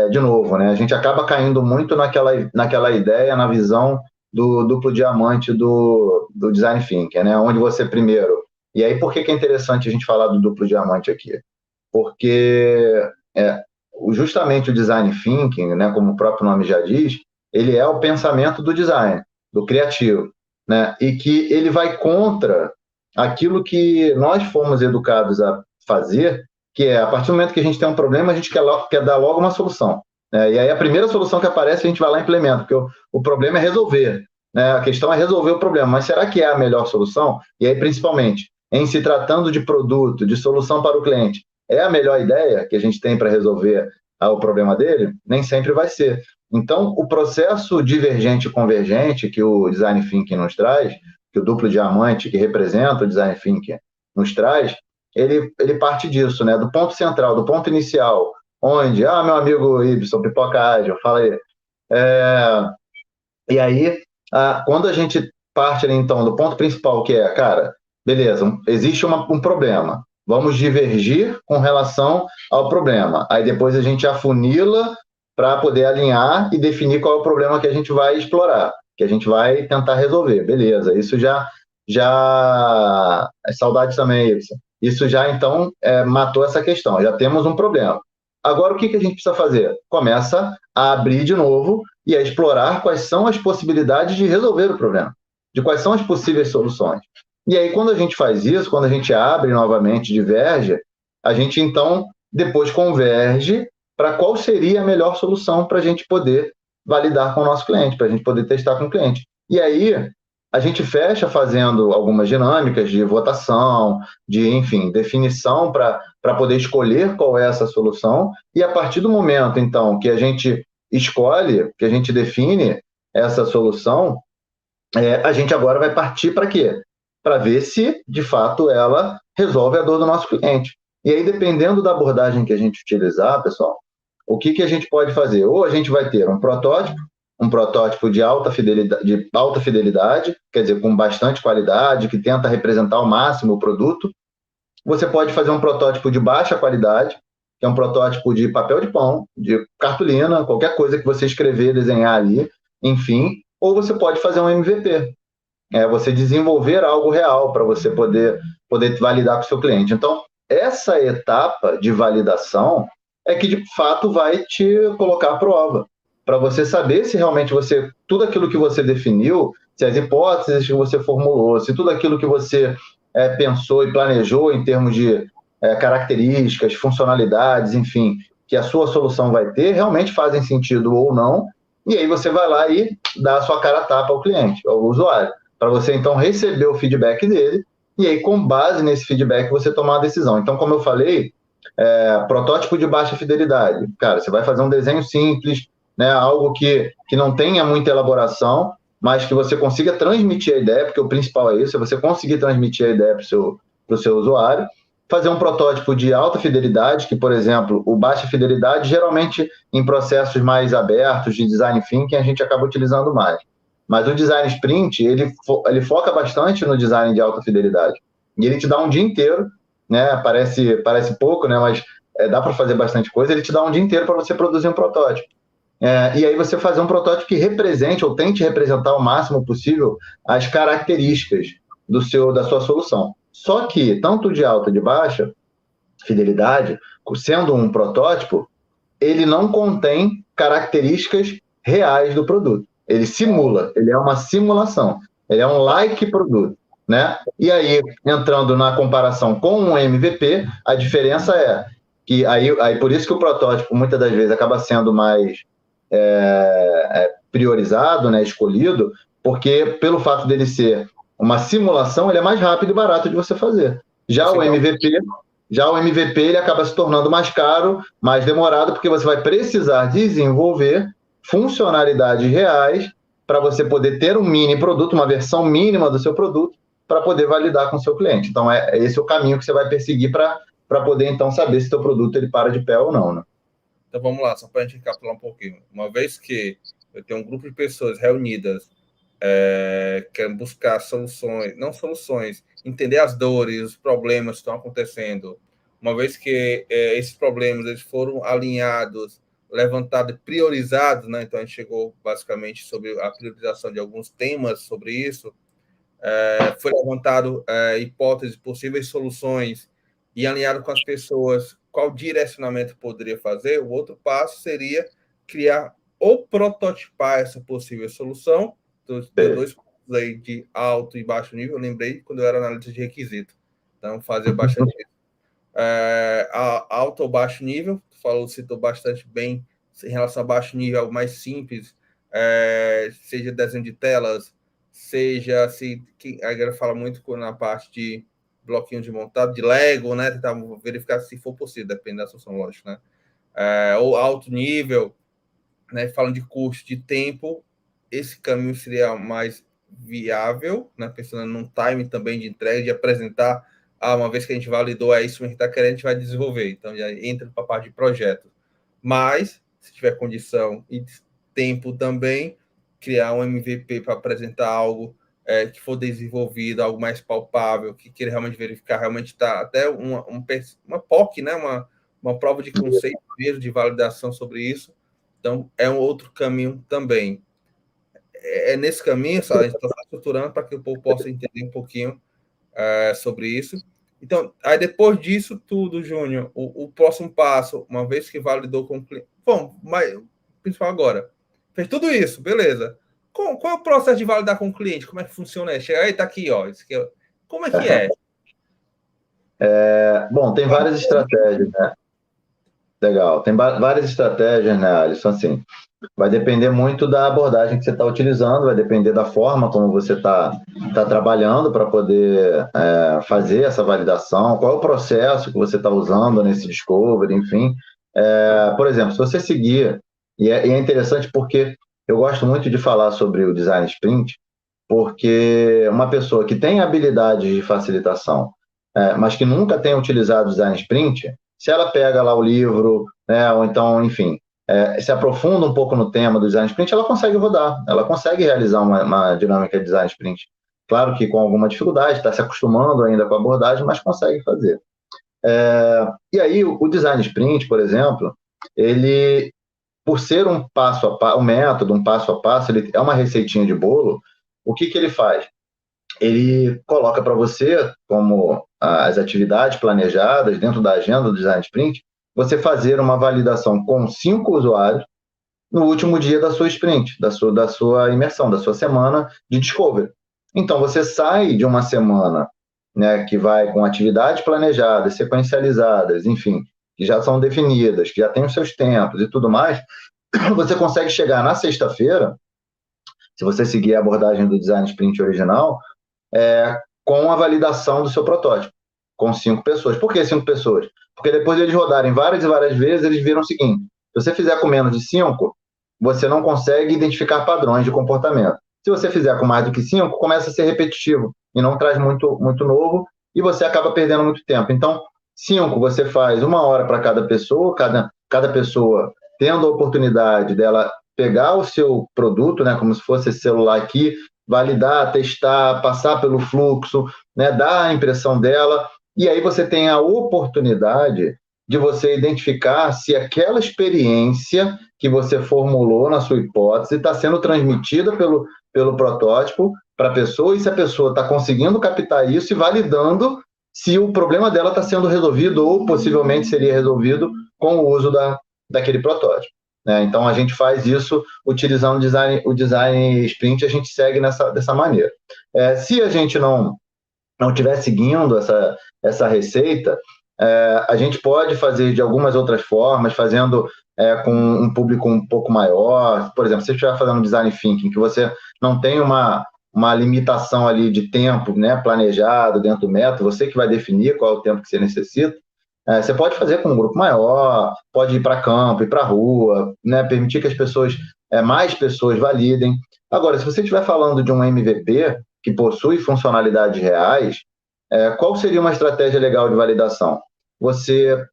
de novo, né, a gente acaba caindo muito naquela ideia, na visão do duplo diamante do design thinking, né, onde você primeiro... E aí, por que é interessante a gente falar do duplo diamante aqui? Porque justamente o design thinking, né, como o próprio nome já diz, ele é o pensamento do design, do criativo, né, e que ele vai contra aquilo que nós fomos educados a fazer, que é, a partir do momento que a gente tem um problema, a gente quer dar logo uma solução, né, e aí a primeira solução que aparece, a gente vai lá e implementa, porque o problema é resolver, né, a questão é resolver o problema, mas será que é a melhor solução? E aí, principalmente, em se tratando de produto, de solução para o cliente, é a melhor ideia que a gente tem para resolver o problema dele? Nem sempre vai ser. Então, o processo divergente e convergente que o Design Thinking nos traz, que o duplo diamante que representa o Design Thinking nos traz, ele parte disso, né? Do ponto central, do ponto inicial, onde, meu amigo Ibson, pipoca ágil, fala aí. E aí, quando a gente parte, então, do ponto principal, que é, cara, beleza, existe um problema, vamos divergir com relação ao problema. Aí depois a gente afunila para poder alinhar e definir qual é o problema que a gente vai explorar, que a gente vai tentar resolver. Beleza, isso já saudade também, Ibsen. Isso já, então, matou essa questão, já temos um problema. Agora, o que a gente precisa fazer? Começa a abrir de novo e a explorar quais são as possibilidades de resolver o problema, de quais são as possíveis soluções. E aí, quando a gente faz isso, quando a gente abre novamente, diverge, a gente, então, depois converge para qual seria a melhor solução para a gente poder validar com o nosso cliente, para a gente poder testar com o cliente. E aí, a gente fecha fazendo algumas dinâmicas de votação, de, enfim, definição para poder escolher qual é essa solução. E a partir do momento, então, que a gente escolhe, que a gente define essa solução, a gente agora vai partir para quê? Para ver se, de fato, ela resolve a dor do nosso cliente. E aí, dependendo da abordagem que a gente utilizar, pessoal, o que a gente pode fazer? Ou a gente vai ter um protótipo de alta fidelidade, quer dizer, com bastante qualidade, que tenta representar ao máximo o produto. Você pode fazer um protótipo de baixa qualidade, que é um protótipo de papel de pão, de cartolina, qualquer coisa que você escrever, desenhar ali, enfim. Ou você pode fazer um MVP, você desenvolver algo real para você poder validar com o seu cliente. Então, essa etapa de validação é que, de fato, vai te colocar à prova, para você saber se realmente tudo aquilo que você definiu, se as hipóteses que você formulou, se tudo aquilo que você pensou e planejou em termos de características, funcionalidades, enfim, que a sua solução vai ter, realmente fazem sentido ou não, e aí você vai lá e dá a sua cara a tapa ao cliente, ao usuário, para você, então, receber o feedback dele, e aí, com base nesse feedback, você tomar uma decisão. Então, como eu falei, protótipo de baixa fidelidade. Cara, você vai fazer um desenho simples, né, algo que não tenha muita elaboração, mas que você consiga transmitir a ideia, porque o principal é isso, é você conseguir transmitir a ideia para o seu usuário. Fazer um protótipo de alta fidelidade, que, por exemplo, o baixa fidelidade, geralmente em processos mais abertos de design thinking, a gente acaba utilizando mais. Mas o design sprint, ele foca bastante no design de alta fidelidade. E ele te dá um dia inteiro, né? Parece pouco, né? Mas dá para fazer bastante coisa. Ele te dá um dia inteiro para você produzir um protótipo. E aí você fazer um protótipo que represente ou tente representar o máximo possível as características da sua solução. Só que, tanto de alta e de baixa fidelidade, sendo um protótipo, ele não contém características reais do produto. Ele simula, ele é uma simulação, ele é um like produto, né? E aí, entrando na comparação com um MVP, a diferença é que aí por isso que o protótipo muitas das vezes acaba sendo mais priorizado, né, escolhido, porque pelo fato dele ser uma simulação, ele é mais rápido e barato de você fazer. Já o MVP ele acaba se tornando mais caro, mais demorado, porque você vai precisar desenvolver funcionalidades reais para você poder ter um mini produto, uma versão mínima do seu produto, para poder validar com o seu cliente. Então, esse é o caminho que você vai perseguir para poder, então, saber se o seu produto ele para de pé ou não, né? Então, vamos lá, só para a gente recapitular um pouquinho. Uma vez que eu tenho um grupo de pessoas reunidas, querem buscar soluções, não soluções, entender as dores, os problemas que estão acontecendo. Uma vez que esses problemas eles foram alinhados, levantados e priorizados, né? Então a gente chegou basicamente sobre a priorização de alguns temas sobre isso. Foi levantado hipóteses, possíveis soluções e alinhado com as pessoas qual direcionamento poderia fazer. O outro passo seria criar ou prototipar essa possível solução. Deu dois pontos aí de alto e baixo nível. Eu lembrei quando eu era analista de requisito. Então, fazia bastante isso. Alto ou baixo nível, citou bastante bem em relação a baixo nível, algo mais simples, seja desenho de telas, seja assim, que a galera fala muito na parte de bloquinho de montado, de Lego, né? Tentar verificar se for possível, depende da solução, lógico, né? Ou alto nível, né? Falando de custo, de tempo, esse caminho seria mais viável, né? Pensando num time também de entrega, de apresentar, uma vez que a gente validou, é isso que a gente está querendo, a gente vai desenvolver. Então, já entra para a parte de projeto. Mas, se tiver condição e tempo também, criar um MVP para apresentar algo que for desenvolvido, algo mais palpável, que queira realmente verificar, realmente está até uma POC, né? Uma prova de conceito mesmo, de validação sobre isso. Então, é um outro caminho também. Nesse caminho, a gente está estruturando para que o povo possa entender um pouquinho sobre isso. Então, aí depois disso tudo, Júnior, o próximo passo, uma vez que validou com o cliente... Bom, mas principal agora. Fez tudo isso, beleza. Qual é o processo de validar com o cliente? Como é que funciona? Chega aí, tá aqui, ó. Isso aqui, como é que é? Bom, tem várias estratégias, né? Legal. Tem várias estratégias, né, Alisson? Assim, vai depender muito da abordagem que você está utilizando, vai depender da forma como você está trabalhando para poder fazer essa validação, qual é o processo que você está usando nesse discovery, enfim. Por exemplo, se você seguir, e é interessante porque eu gosto muito de falar sobre o design sprint, porque uma pessoa que tem habilidade de facilitação, mas que nunca tem utilizado o design sprint, se ela pega lá o livro, né, ou então, enfim, se aprofunda um pouco no tema do design sprint, ela consegue rodar, ela consegue realizar uma dinâmica de design sprint. Claro que com alguma dificuldade, está se acostumando ainda com a abordagem, mas consegue fazer. E aí, o design sprint, por exemplo, ele, por ser um passo a passo, um método, um passo a passo, ele é uma receitinha de bolo. O que ele faz? Ele coloca para você, como as atividades planejadas dentro da agenda do Design Sprint, você fazer uma validação com 5 usuários no último dia da sua sprint, da sua imersão, da sua semana de discovery. Então, você sai de uma semana, né, que vai com atividades planejadas, sequencializadas, enfim, que já são definidas, que já tem os seus tempos e tudo mais, você consegue chegar na sexta-feira, se você seguir a abordagem do Design Sprint original, com a validação do seu protótipo, com 5 pessoas. Por que 5 pessoas? Porque depois de eles rodarem várias e várias vezes, eles viram o seguinte: se você fizer com menos de 5, você não consegue identificar padrões de comportamento. Se você fizer com mais do que 5, começa a ser repetitivo e não traz muito novo e você acaba perdendo muito tempo. Então, 5 você faz 1 hora para cada pessoa, cada pessoa tendo a oportunidade dela pegar o seu produto, né, como se fosse esse celular aqui, validar, testar, passar pelo fluxo, né, dar a impressão dela, e aí você tem a oportunidade de você identificar se aquela experiência que você formulou na sua hipótese está sendo transmitida pelo protótipo para a pessoa, e se a pessoa está conseguindo captar isso e validando se o problema dela está sendo resolvido ou possivelmente seria resolvido com o uso daquele protótipo. Né? Então, a gente faz isso utilizando o design sprint, a gente segue dessa maneira. Se a gente não estiver seguindo essa receita, a gente pode fazer de algumas outras formas, fazendo com um público um pouco maior. Por exemplo, se você estiver fazendo design thinking, que você não tem uma limitação ali de tempo, né, planejado dentro do método, você que vai definir qual é o tempo que você necessita, você pode fazer com um grupo maior, pode ir para campo, ir para a rua, né, permitir que as pessoas, mais pessoas validem. Agora, se você estiver falando de um MVP que possui funcionalidades reais, qual seria uma estratégia legal de validação?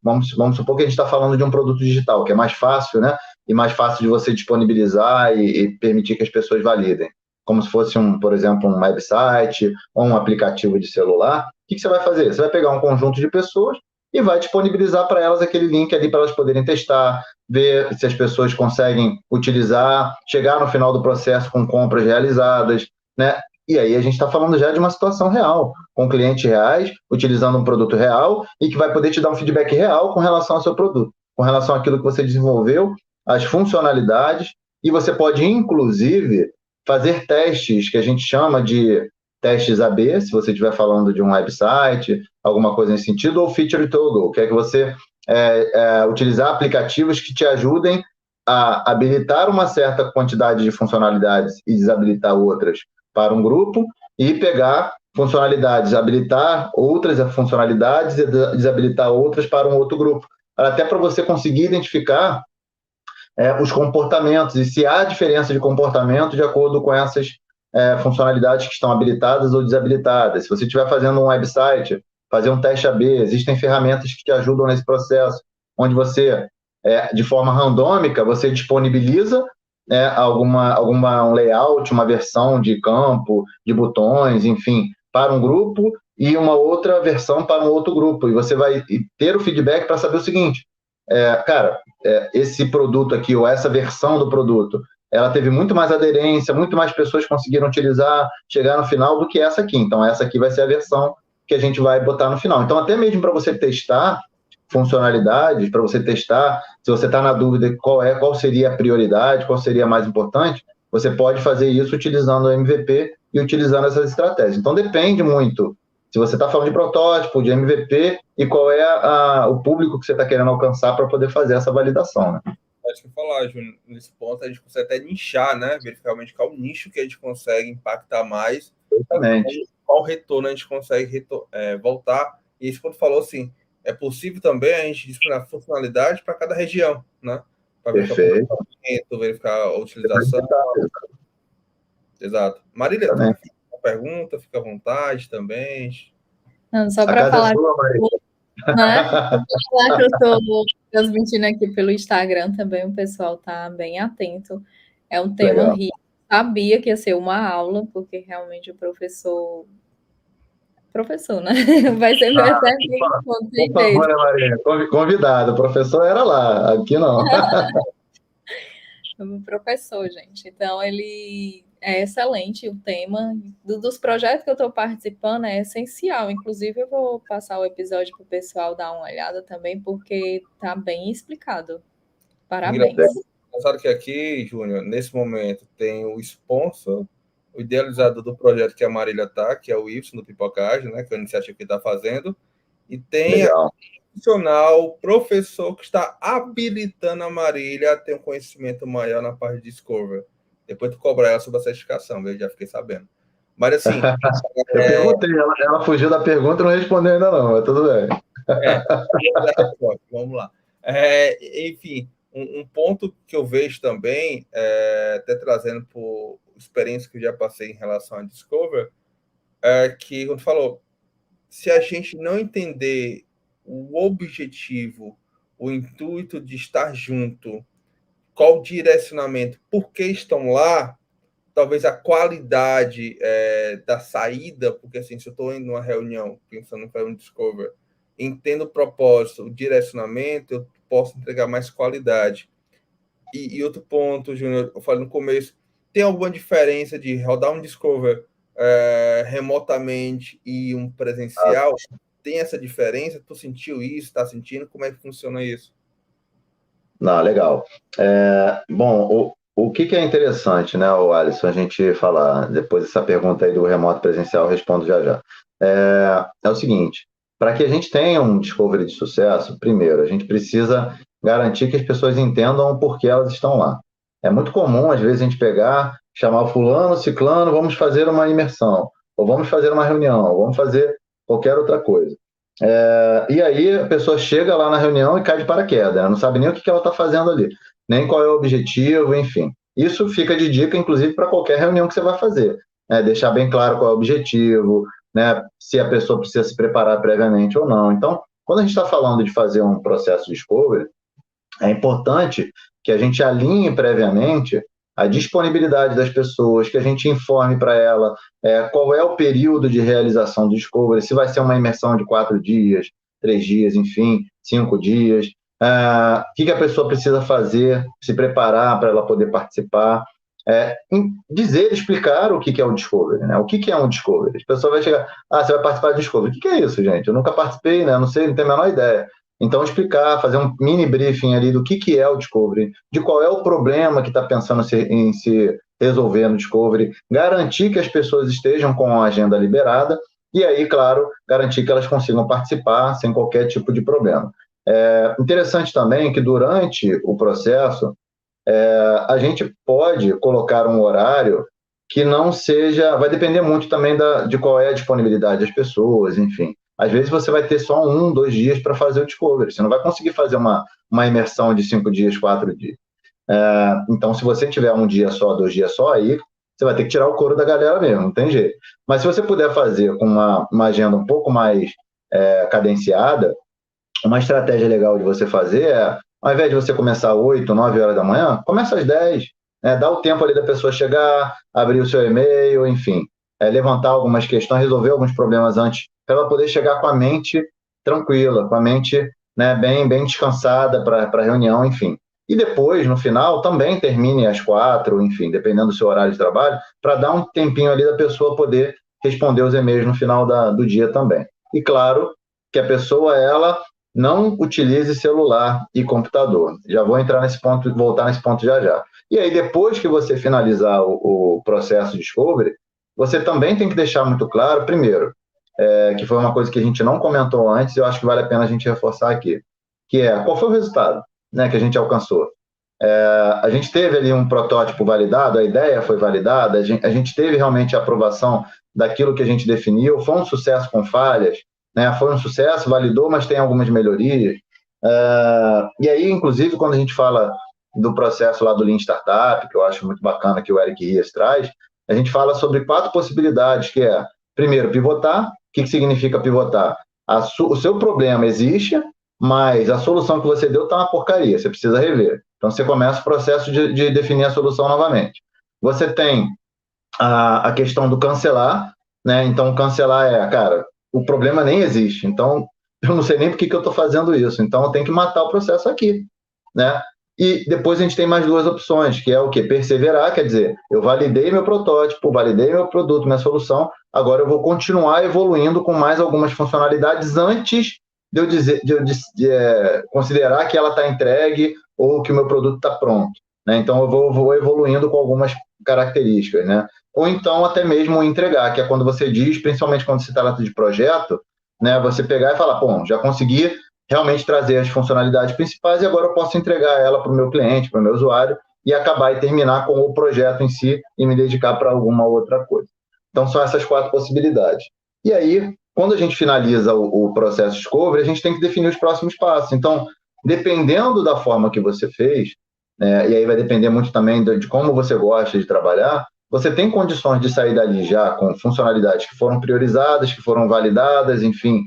Vamos supor que a gente está falando de um produto digital, que é mais fácil, né? E mais fácil de você disponibilizar e permitir que as pessoas validem. Como se fosse, por exemplo, um website ou um aplicativo de celular. O que você vai fazer? Você vai pegar um conjunto de pessoas e vai disponibilizar para elas aquele link ali para elas poderem testar, ver se as pessoas conseguem utilizar, chegar no final do processo com compras realizadas, né? E aí a gente está falando já de uma situação real, com clientes reais, utilizando um produto real e que vai poder te dar um feedback real com relação ao seu produto, com relação àquilo que você desenvolveu, as funcionalidades, e você pode, inclusive, fazer testes que a gente chama de testes AB, se você estiver falando de um website, alguma coisa nesse sentido, ou feature toggle, que é que você utilizar aplicativos que te ajudem a habilitar uma certa quantidade de funcionalidades e desabilitar outras para um grupo, e pegar funcionalidades, habilitar outras funcionalidades e desabilitar outras para um outro grupo, até para você conseguir identificar os comportamentos e se há diferença de comportamento de acordo com essas funcionalidades que estão habilitadas ou desabilitadas. Se você estiver fazendo um website, fazer um teste AB, existem ferramentas que te ajudam nesse processo, onde você, de forma randômica, você disponibiliza um layout, uma versão de campo, de botões, enfim, para um grupo e uma outra versão para um outro grupo. E você vai ter o feedback para saber o seguinte: esse produto aqui, ou essa versão do produto, ela teve muito mais aderência, muito mais pessoas conseguiram utilizar, chegar no final do que essa aqui. Então, essa aqui vai ser a versão que a gente vai botar no final. Então, até mesmo para você testar funcionalidades, para você testar, se você está na dúvida qual seria a prioridade, qual seria a mais importante, você pode fazer isso utilizando o MVP e utilizando essas estratégias. Então, depende muito se você está falando de protótipo, de MVP, e qual é o público que você está querendo alcançar para poder fazer essa validação, né? Acho que eu falar, Júnior, nesse ponto a gente consegue até nichar, né? Verificar realmente qual o nicho que a gente consegue impactar mais, exatamente, qual retorno a gente consegue voltar. E isso, quando falou assim, é possível também a gente disciplinar funcionalidade para cada região, né? Para verificar a utilização. Exato. Marília, uma pergunta, fica à vontade também. Não, só para falar, que eu estou transmitindo aqui pelo Instagram também, o pessoal está bem atento. É um tema rico. Sabia que ia ser uma aula, porque realmente o professor, né? Vai ser meu técnico. Por favor, Maria, convidado. O professor era lá, aqui não. O professor, gente. Então, ele é excelente, o tema. Dos projetos que eu estou participando é essencial. Inclusive, eu vou passar o episódio para o pessoal dar uma olhada também, porque está bem explicado. Parabéns. Sabe que aqui, Júnior, nesse momento, tem o sponsor, o idealizador do projeto que a Marília está, que é o Y do Pipocagem, né, que é a iniciativa que está fazendo, e tem o profissional, professor que está habilitando a Marília a ter um conhecimento maior na parte de Discover. Depois tu cobrar ela sobre a certificação, eu já fiquei sabendo. Mas assim... Eu perguntei, ela fugiu da pergunta e não respondeu ainda não, mas tudo bem. É, vamos lá. Enfim, um ponto que eu vejo também, até trazendo por experiência que eu já passei em relação a Discover, é que, como tu falou, se a gente não entender o objetivo, o intuito de estar junto, qual o direcionamento, por que estão lá, talvez a qualidade da saída, porque assim, se eu estou indo numa reunião, pensando em fazer um Discover, entendo o propósito, o direcionamento, eu posso entregar mais qualidade. E outro ponto, Júnior, eu falei no começo, tem alguma diferença de rodar um Discover remotamente e um presencial? Tem essa diferença? Tu sentiu isso? Está sentindo? Como é que funciona isso? Não, legal. Bom, o que é interessante, né, Alisson, a gente falar, depois dessa pergunta aí do remoto presencial, eu respondo já já. É o seguinte, para que a gente tenha um discovery de sucesso, primeiro, a gente precisa garantir que as pessoas entendam por que elas estão lá. É muito comum, às vezes, a gente pegar, chamar o fulano, ciclano, vamos fazer uma imersão, ou vamos fazer uma reunião, ou vamos fazer qualquer outra coisa. E aí a pessoa chega lá na reunião e cai de paraquedas, né? Não sabe nem o que ela está fazendo ali, nem qual é o objetivo, enfim. Isso fica de dica, inclusive, para qualquer reunião que você vai fazer. Né? Deixar bem claro qual é o objetivo, né? Se a pessoa precisa se preparar previamente ou não. Então, quando a gente está falando de fazer um processo de discovery, é importante que a gente alinhe previamente a disponibilidade das pessoas, que a gente informe para ela qual é o período de realização do Discovery, se vai ser uma imersão de 4 dias, 3 dias, enfim, 5 dias, o que a pessoa precisa fazer, se preparar para ela poder participar, dizer, explicar o que é o Discovery, né? O que é um Discovery? A pessoa vai chegar, você vai participar do Discovery, o que é isso, gente? Eu nunca participei, né? Não sei, não tenho a menor ideia. Então, explicar, fazer um mini briefing ali do que é o Discovery, de qual é o problema que está pensando em se resolver no Discovery, garantir que as pessoas estejam com a agenda liberada e aí, claro, garantir que elas consigam participar sem qualquer tipo de problema. Interessante também que durante o processo, a gente pode colocar um horário que não seja... Vai depender muito também de qual é a disponibilidade das pessoas, enfim. Às vezes você vai ter só 1, 2 dias para fazer o Discovery. Você não vai conseguir fazer uma imersão de 5 dias, 4 dias. Então, se você tiver 1 dia só, 2 dias só, aí você vai ter que tirar o couro da galera mesmo, não tem jeito. Mas se você puder fazer com uma agenda um pouco mais cadenciada, uma estratégia legal de você fazer ao invés de você começar às 8, 9 horas da manhã, começa às 10, né? Dá o tempo ali da pessoa chegar, abrir o seu e-mail, enfim, levantar algumas questões, resolver alguns problemas antes, para ela poder chegar com a mente tranquila, com a mente, né, bem descansada para a reunião, enfim. E depois, no final, também termine às 4, enfim, dependendo do seu horário de trabalho, para dar um tempinho ali da pessoa poder responder os e-mails no final do dia também. E claro que a pessoa, ela não utilize celular e computador. Já vou entrar nesse ponto, voltar nesse ponto já já. E aí, depois que você finalizar o processo de discovery, você também tem que deixar muito claro, primeiro, que foi uma coisa que a gente não comentou antes, e eu acho que vale a pena a gente reforçar aqui, que qual foi o resultado, né, que a gente alcançou. A gente teve ali um protótipo validado, a ideia foi validada, a gente teve realmente a aprovação daquilo que a gente definiu, foi um sucesso com falhas, né? Foi um sucesso, validou, mas tem algumas melhorias. E aí, inclusive, quando a gente fala do processo lá do Lean Startup, que eu acho muito bacana que o Eric Ries traz, a gente fala sobre 4 possibilidades, que primeiro, pivotar. O que significa pivotar? O seu problema existe, mas a solução que você deu está uma porcaria, você precisa rever. Então, você começa o processo de definir a solução novamente. Você tem a questão do cancelar, né? Então, cancelar cara, o problema nem existe, então eu não sei nem por que eu estou fazendo isso, então eu tenho que matar o processo aqui, né? E depois a gente tem mais 2 opções, que é o quê? Perseverar, quer dizer, eu validei meu protótipo, validei meu produto, minha solução, agora eu vou continuar evoluindo com mais algumas funcionalidades antes de eu considerar que ela está entregue ou que o meu produto está pronto, né? Então eu vou evoluindo com algumas características, né? Ou então até mesmo entregar, que é quando você diz, principalmente quando se trata de projeto, né, você pegar e falar, bom, já consegui realmente trazer as funcionalidades principais e agora eu posso entregar ela para o meu cliente, para o meu usuário e acabar e terminar com o projeto em si e me dedicar para alguma outra coisa. Então, são essas 4 possibilidades. E aí, quando a gente finaliza o processo discovery, a gente tem que definir os próximos passos. Então, dependendo da forma que você fez, e aí vai depender muito também de como você gosta de trabalhar, você tem condições de sair dali já com funcionalidades que foram priorizadas, que foram validadas, enfim,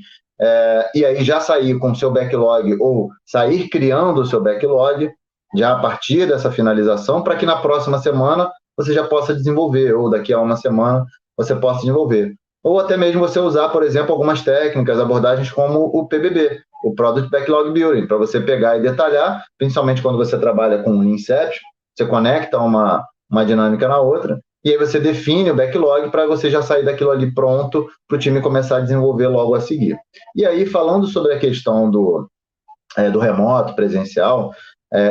e aí já sair com o seu backlog ou sair criando o seu backlog já a partir dessa finalização, para que na próxima semana você já possa desenvolver, ou daqui a uma semana você possa desenvolver. Ou até mesmo você usar, por exemplo, algumas técnicas, abordagens como o PBB, o Product Backlog Building, para você pegar e detalhar, principalmente quando você trabalha com Inception, você conecta uma dinâmica na outra, e aí você define o backlog para você já sair daquilo ali pronto para o time começar a desenvolver logo a seguir. E aí, falando sobre a questão do remoto, presencial,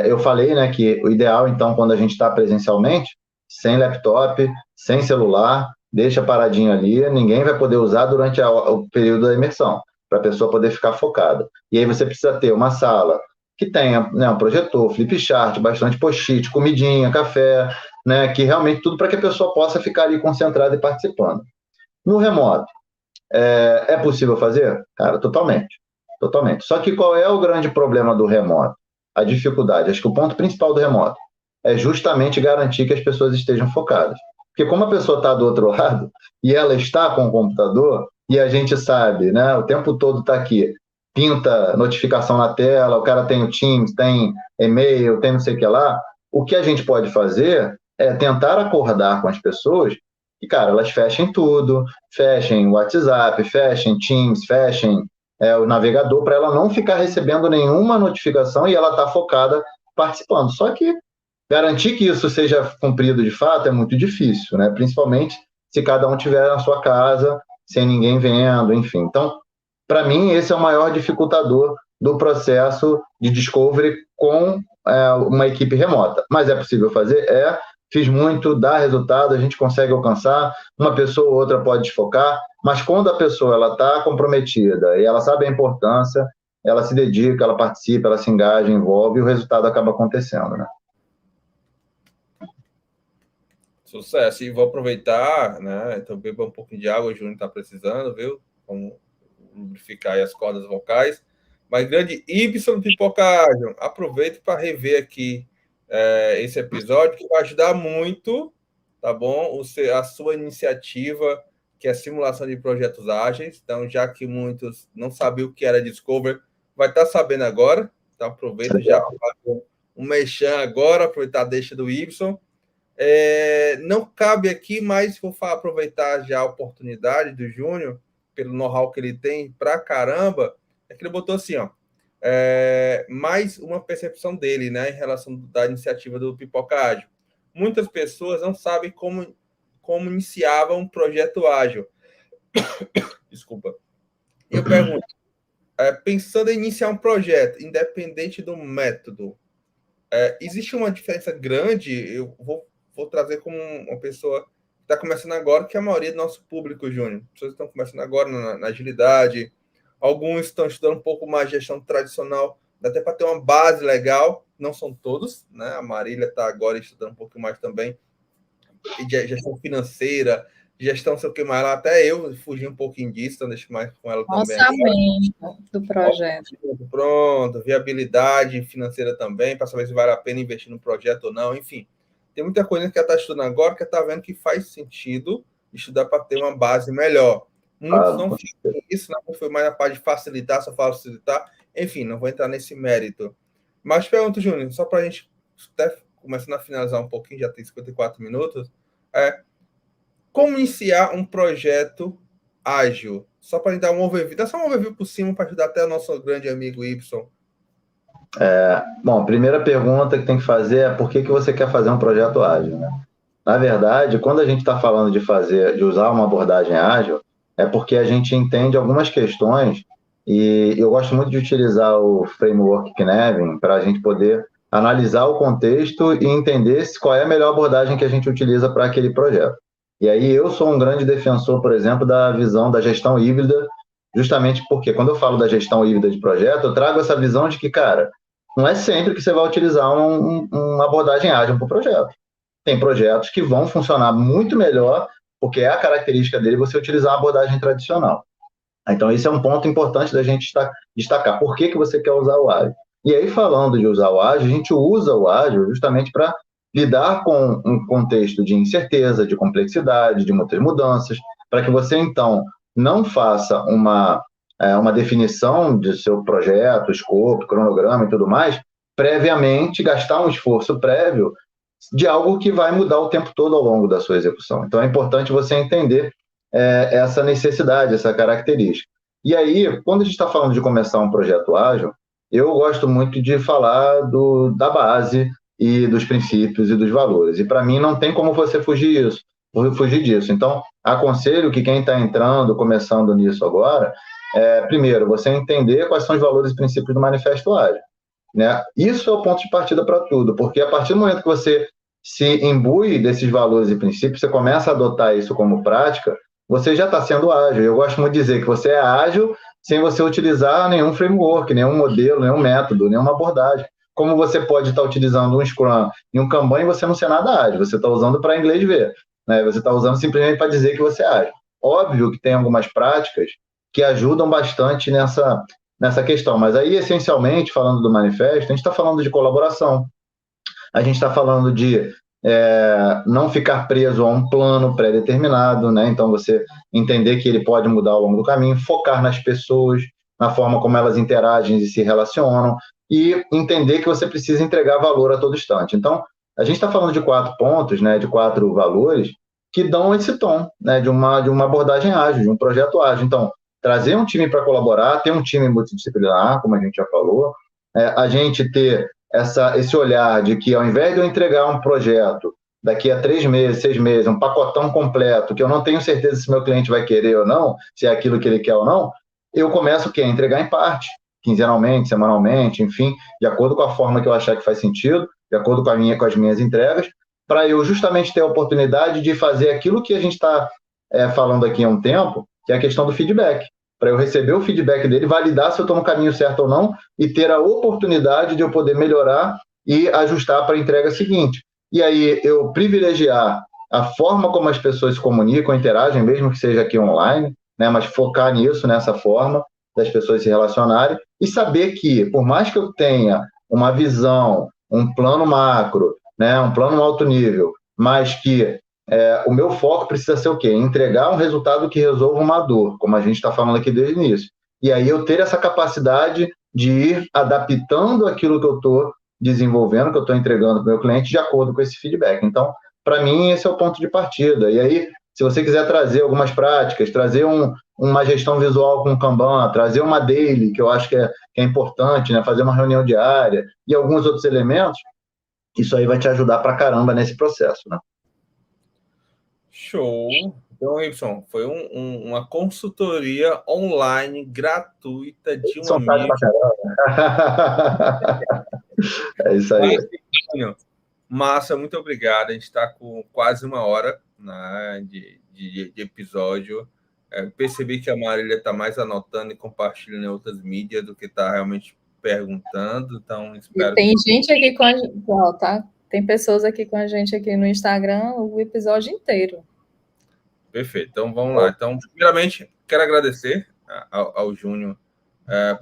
eu falei, né, que o ideal, então, quando a gente está presencialmente, sem laptop, sem celular, deixa paradinho ali, ninguém vai poder usar durante o período da imersão, para a pessoa poder ficar focada. E aí você precisa ter uma sala que tenha, né, um projetor, flip chart, bastante post-it, comidinha, café, né, que realmente tudo para que a pessoa possa ficar ali concentrada e participando. No remoto, é possível fazer? Cara, totalmente. Totalmente. Só que qual é o grande problema do remoto? A dificuldade. Acho que o ponto principal do remoto é justamente garantir que as pessoas estejam focadas. Porque como a pessoa está do outro lado e ela está com o computador, e a gente sabe, né, o tempo todo está aqui, pinta notificação na tela, o cara tem o Teams, tem e-mail, tem não sei o que lá, o que a gente pode fazer é tentar acordar com as pessoas que, cara, elas fechem tudo, fechem o WhatsApp, fechem Teams, fechem o navegador, para ela não ficar recebendo nenhuma notificação e ela tá focada participando. Só que garantir que isso seja cumprido de fato é muito difícil, né? Principalmente se cada um estiver na sua casa, sem ninguém vendo, enfim. Então, para mim, esse é o maior dificultador do processo de discovery com uma equipe remota. Mas é possível fazer? Fiz muito, dá resultado, a gente consegue alcançar, uma pessoa ou outra pode desfocar, mas quando a pessoa está comprometida e ela sabe a importância, ela se dedica, ela participa, ela se engaja, envolve e o resultado acaba acontecendo, né? Sucesso. E vou aproveitar, né? Então, beba um pouquinho de água, o Júnior está precisando, viu? Vamos lubrificar aí as cordas vocais. Mas grande Ibson Pipocágio, aproveito para rever aqui esse episódio, que vai ajudar muito, tá bom? A sua iniciativa, que é a simulação de projetos ágeis. Então, já que muitos não sabiam o que era Discover, vai estar sabendo agora. Então, aproveita já um merchan agora, aproveitar a deixa do Ibson. Não cabe aqui, mas vou aproveitar já a oportunidade do Júnior, pelo know-how que ele tem pra caramba, é que ele botou assim, ó, mais uma percepção dele, né, em relação da iniciativa do Pipoca Ágil. Muitas pessoas não sabem como iniciava um projeto ágil. Desculpa. E eu pergunto, pensando em iniciar um projeto, independente do método, existe uma diferença grande? Eu vou trazer como uma pessoa que está começando agora, que é a maioria do nosso público, Júnior. As pessoas estão começando agora na agilidade, alguns estão estudando um pouco mais gestão tradicional, dá até para ter uma base legal, não são todos, né? A Marília está agora estudando um pouco mais também, de gestão financeira, gestão sei o que mais lá, até eu fugi um pouquinho disso, então deixo mais com ela também. Orçamento do projeto. Pronto, viabilidade financeira também, para saber se vale a pena investir no projeto ou não, enfim. Tem muita coisa que ela está estudando agora, que ela está vendo que faz sentido estudar para ter uma base melhor. Muitos não ficam isso, não foi mais na parte de facilitar, só facilitar. Enfim, não vou entrar nesse mérito. Mas pergunto, Júnior, só para a gente até começando a finalizar um pouquinho, já tem 54 minutos, como iniciar um projeto ágil? Só para dar um overview, dá só um overview por cima para ajudar até o nosso grande amigo Y. Bom, a primeira pergunta que tem que fazer é por que você quer fazer um projeto ágil, né? Na verdade, quando a gente está falando de usar uma abordagem ágil, é porque a gente entende algumas questões e eu gosto muito de utilizar o framework Knevin para a gente poder analisar o contexto e entender qual é a melhor abordagem que a gente utiliza para aquele projeto. E aí eu sou um grande defensor, por exemplo, da visão da gestão híbrida, justamente porque quando eu falo da gestão híbrida de projeto, eu trago essa visão de que, cara, não é sempre que você vai utilizar uma abordagem ágil para o projeto. Tem projetos que vão funcionar muito melhor, porque é a característica dele você utilizar uma abordagem tradicional. Então, esse é um ponto importante da gente destacar. Por que você quer usar o ágil? E aí, falando de usar o ágil, a gente usa o ágil justamente para lidar com um contexto de incerteza, de complexidade, de muitas mudanças, para que você, então, não faça uma definição de seu projeto, escopo, cronograma e tudo mais, previamente, gastar um esforço prévio de algo que vai mudar o tempo todo ao longo da sua execução. Então, é importante você entender essa necessidade, essa característica. E aí, quando a gente está falando de começar um projeto ágil, eu gosto muito de falar da base e dos princípios e dos valores. E, para mim, não tem como você fugir disso. Então, aconselho que quem está entrando, começando nisso agora, primeiro, você entender quais são os valores e princípios do Manifesto Ágil. Né? Isso é o ponto de partida para tudo, porque a partir do momento que você se imbui desses valores e princípios, você começa a adotar isso como prática, você já está sendo ágil. Eu gosto muito de dizer que você é ágil sem você utilizar nenhum framework, nenhum modelo, nenhum método, nenhuma abordagem. Como você pode estar utilizando um Scrum e um Kanban e você não ser nada ágil, você está usando para inglês ver, né? Você está usando simplesmente para dizer que você é ágil. Óbvio que tem algumas práticas que ajudam bastante nessa questão, mas aí, essencialmente, falando do manifesto, a gente está falando de colaboração, a gente está falando de não ficar preso a um plano pré-determinado, né? Então, você entender que ele pode mudar ao longo do caminho, focar nas pessoas, na forma como elas interagem e se relacionam, e entender que você precisa entregar valor a todo instante. Então, a gente está falando de 4 pontos, né, de 4 valores, que dão esse tom, né, de uma abordagem ágil, de um projeto ágil. Então, trazer um time para colaborar, ter um time multidisciplinar, como a gente já falou, a gente ter esse olhar de que, ao invés de eu entregar um projeto daqui a 3 meses, 6 meses, um pacotão completo, que eu não tenho certeza se meu cliente vai querer ou não, se é aquilo que ele quer ou não, eu começo a entregar em parte, quinzenalmente, semanalmente, enfim, de acordo com a forma que eu achar que faz sentido, de acordo com as minhas entregas, para eu justamente ter a oportunidade de fazer aquilo que a gente está falando aqui há um tempo, que é a questão do feedback, para eu receber o feedback dele, validar se eu estou no caminho certo ou não, e ter a oportunidade de eu poder melhorar e ajustar para a entrega seguinte. E aí eu privilegiar a forma como as pessoas se comunicam, interagem, mesmo que seja aqui online, né, mas focar nisso, nessa forma das pessoas se relacionarem, e saber que, por mais que eu tenha uma visão, um plano macro, né, um plano alto nível, mas que o meu foco precisa ser o quê? Entregar um resultado que resolva uma dor, como a gente está falando aqui desde o início. E aí eu ter essa capacidade de ir adaptando aquilo que eu estou desenvolvendo, que eu estou entregando para o meu cliente, de acordo com esse feedback. Então, para mim, esse é o ponto de partida. E aí, se você quiser trazer algumas práticas, trazer uma gestão visual com Kanban, trazer uma daily, que eu acho que é importante, né? Fazer uma reunião diária e alguns outros elementos, isso aí vai te ajudar para caramba nesse processo, né? Show! Então, Ibson, foi uma consultoria online gratuita de um amigo. É isso aí. Massa, muito obrigado. A gente está com quase 1 hora, né, de episódio. Percebi que a Marília está mais anotando e compartilhando em outras mídias do que está realmente perguntando. Então, espero. E tem gente aqui com a gente, tá? Tem pessoas aqui com a gente aqui no Instagram o episódio inteiro. Perfeito. Então, vamos lá. Então, primeiramente, quero agradecer ao Júnior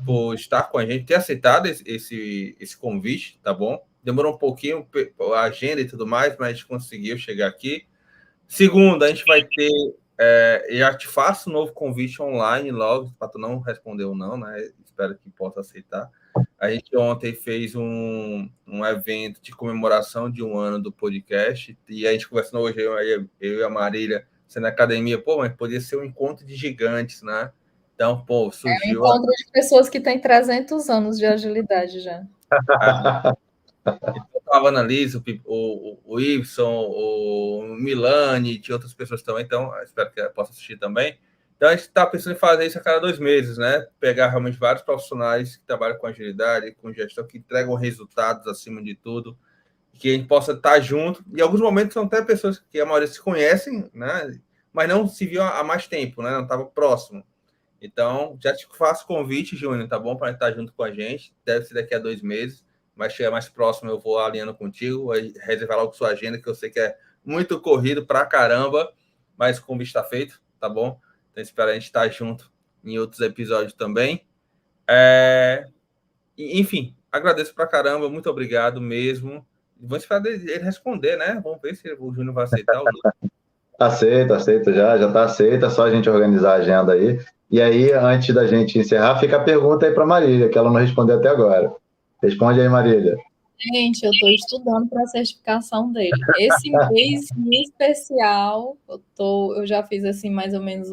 por estar com a gente, ter aceitado esse convite, tá bom? Demorou um pouquinho a agenda e tudo mais, mas a gente conseguiu chegar aqui. Segundo, a gente vai ter... já te faço um novo convite online logo, para tu não responder ou não, né? Espero que possa aceitar. A gente ontem fez um evento de comemoração de 1 ano do podcast, e a gente conversou hoje, eu e a Marília, sendo na academia, mas podia ser um encontro de gigantes, né? Então, surgiu... um encontro de pessoas que têm 300 anos de agilidade já. Então, estava a Annalise, o Ibson, o Milani, tinha outras pessoas também, então espero que possa assistir também. Então, a gente está pensando em fazer isso a cada 2 meses, né? Pegar realmente vários profissionais que trabalham com agilidade, com gestão, que entregam resultados acima de tudo, que a gente possa estar junto. E em alguns momentos são até pessoas que a maioria se conhecem, né? Mas não se viu há mais tempo, né? Não estava próximo. Então, já te faço convite, Júnior, tá bom? Para estar junto com a gente. Deve ser daqui a 2 meses, mas chegar mais próximo, eu vou alinhando contigo, reservar logo sua agenda, que eu sei que é muito corrido pra caramba, mas o convite está feito, tá bom? Então, espero a gente estar junto em outros episódios também. Enfim, agradeço pra caramba, muito obrigado mesmo. Vamos esperar ele responder, né? Vamos ver se o Júnior vai aceitar o livro. Aceito já está aceito, é só a gente organizar a agenda aí. E aí, antes da gente encerrar, fica a pergunta aí para Marília, que ela não respondeu até agora. Responde aí, Marília. Gente, eu estou estudando para a certificação dele. Esse mês em especial, eu já fiz assim mais ou menos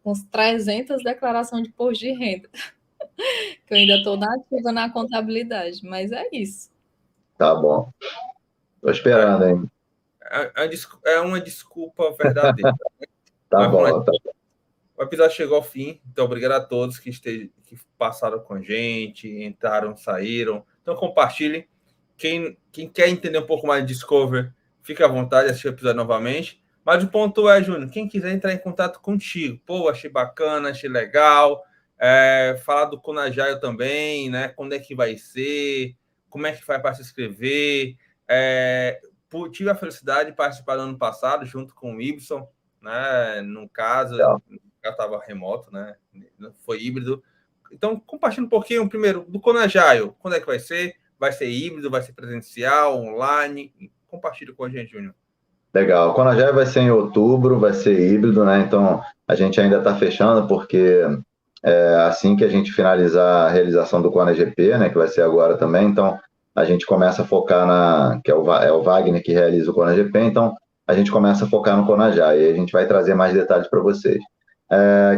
uns 300 declarações de imposto de renda. Que eu ainda estou nativa na contabilidade, mas é isso. Tá bom. Estou esperando, hein? É uma desculpa verdadeira. Tá bom, tá bom. O episódio chegou ao fim, então obrigado a todos que passaram com a gente, entraram, saíram. Então compartilhem. Quem quer entender um pouco mais de Discover, fica à vontade de assistir o episódio novamente. Mas o ponto é, Júnior, quem quiser entrar em contato contigo, pô, achei bacana, achei legal, falar do Conajaio também, né? Quando é que vai ser, como é que faz para se inscrever. Tive a felicidade de participar no ano passado, junto com o Ibson, né? No caso, já estava remoto, né? Foi híbrido. Então, compartilha um pouquinho, primeiro, do Conajaio, quando é que vai ser? Vai ser híbrido, vai ser presencial, online? Compartilha com a gente, Júnior. Legal. O Conajaio vai ser em outubro, vai ser híbrido, né? Então, a gente ainda está fechando, porque assim que a gente finalizar a realização do ConaGP, né, que vai ser agora também, então a gente começa a focar que é o Wagner que realiza o ConaGP, então a gente começa a focar no Conajaio, e a gente vai trazer mais detalhes para vocês.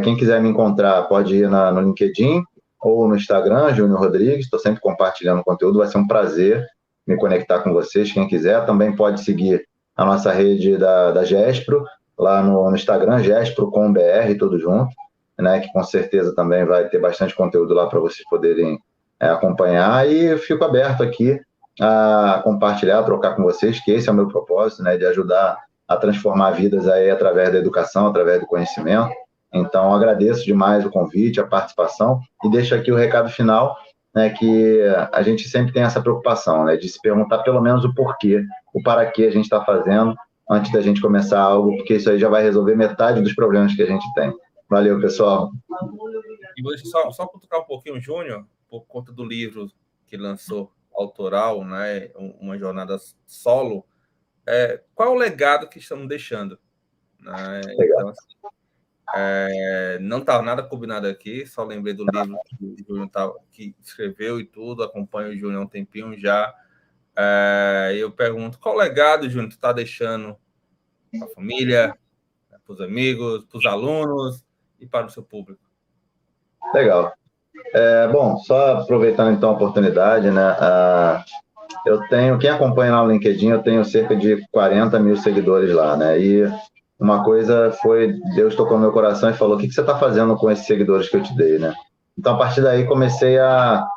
Quem quiser me encontrar pode ir no LinkedIn ou no Instagram, Júnior Rodrigues, estou sempre compartilhando conteúdo, vai ser um prazer me conectar com vocês, quem quiser. Também pode seguir a nossa rede da Gespro, lá no Instagram, Gespro com BR, tudo junto, né, que com certeza também vai ter bastante conteúdo lá para vocês poderem acompanhar, e eu fico aberto aqui a compartilhar, a trocar com vocês, que esse é o meu propósito, né, de ajudar a transformar vidas aí através da educação, através do conhecimento. Então, agradeço demais o convite, a participação, e deixo aqui o recado final, né, que a gente sempre tem essa preocupação, né, de se perguntar pelo menos o porquê, o para que a gente está fazendo, antes da gente começar algo, porque isso aí já vai resolver metade dos problemas que a gente tem. Valeu, pessoal. E vou só cutucar um pouquinho, Júnior, por conta do livro que lançou, autoral, né, uma jornada solo. Qual é o legado que estamos deixando? Né? Então, assim, não estava nada combinado aqui, só lembrei do livro que o Júnior que escreveu e tudo, acompanho o Júnior há um tempinho já. Eu pergunto, qual legado, Júnior, tu está deixando para a família, para os amigos, para os alunos e para o seu público? Legal. Bom, só aproveitando então a oportunidade, né? Quem acompanha lá no LinkedIn, eu tenho cerca de 40 mil seguidores lá, né? E uma coisa foi, Deus tocou no meu coração e falou, o que você está fazendo com esses seguidores que eu te dei, né? Então, a partir daí, comecei a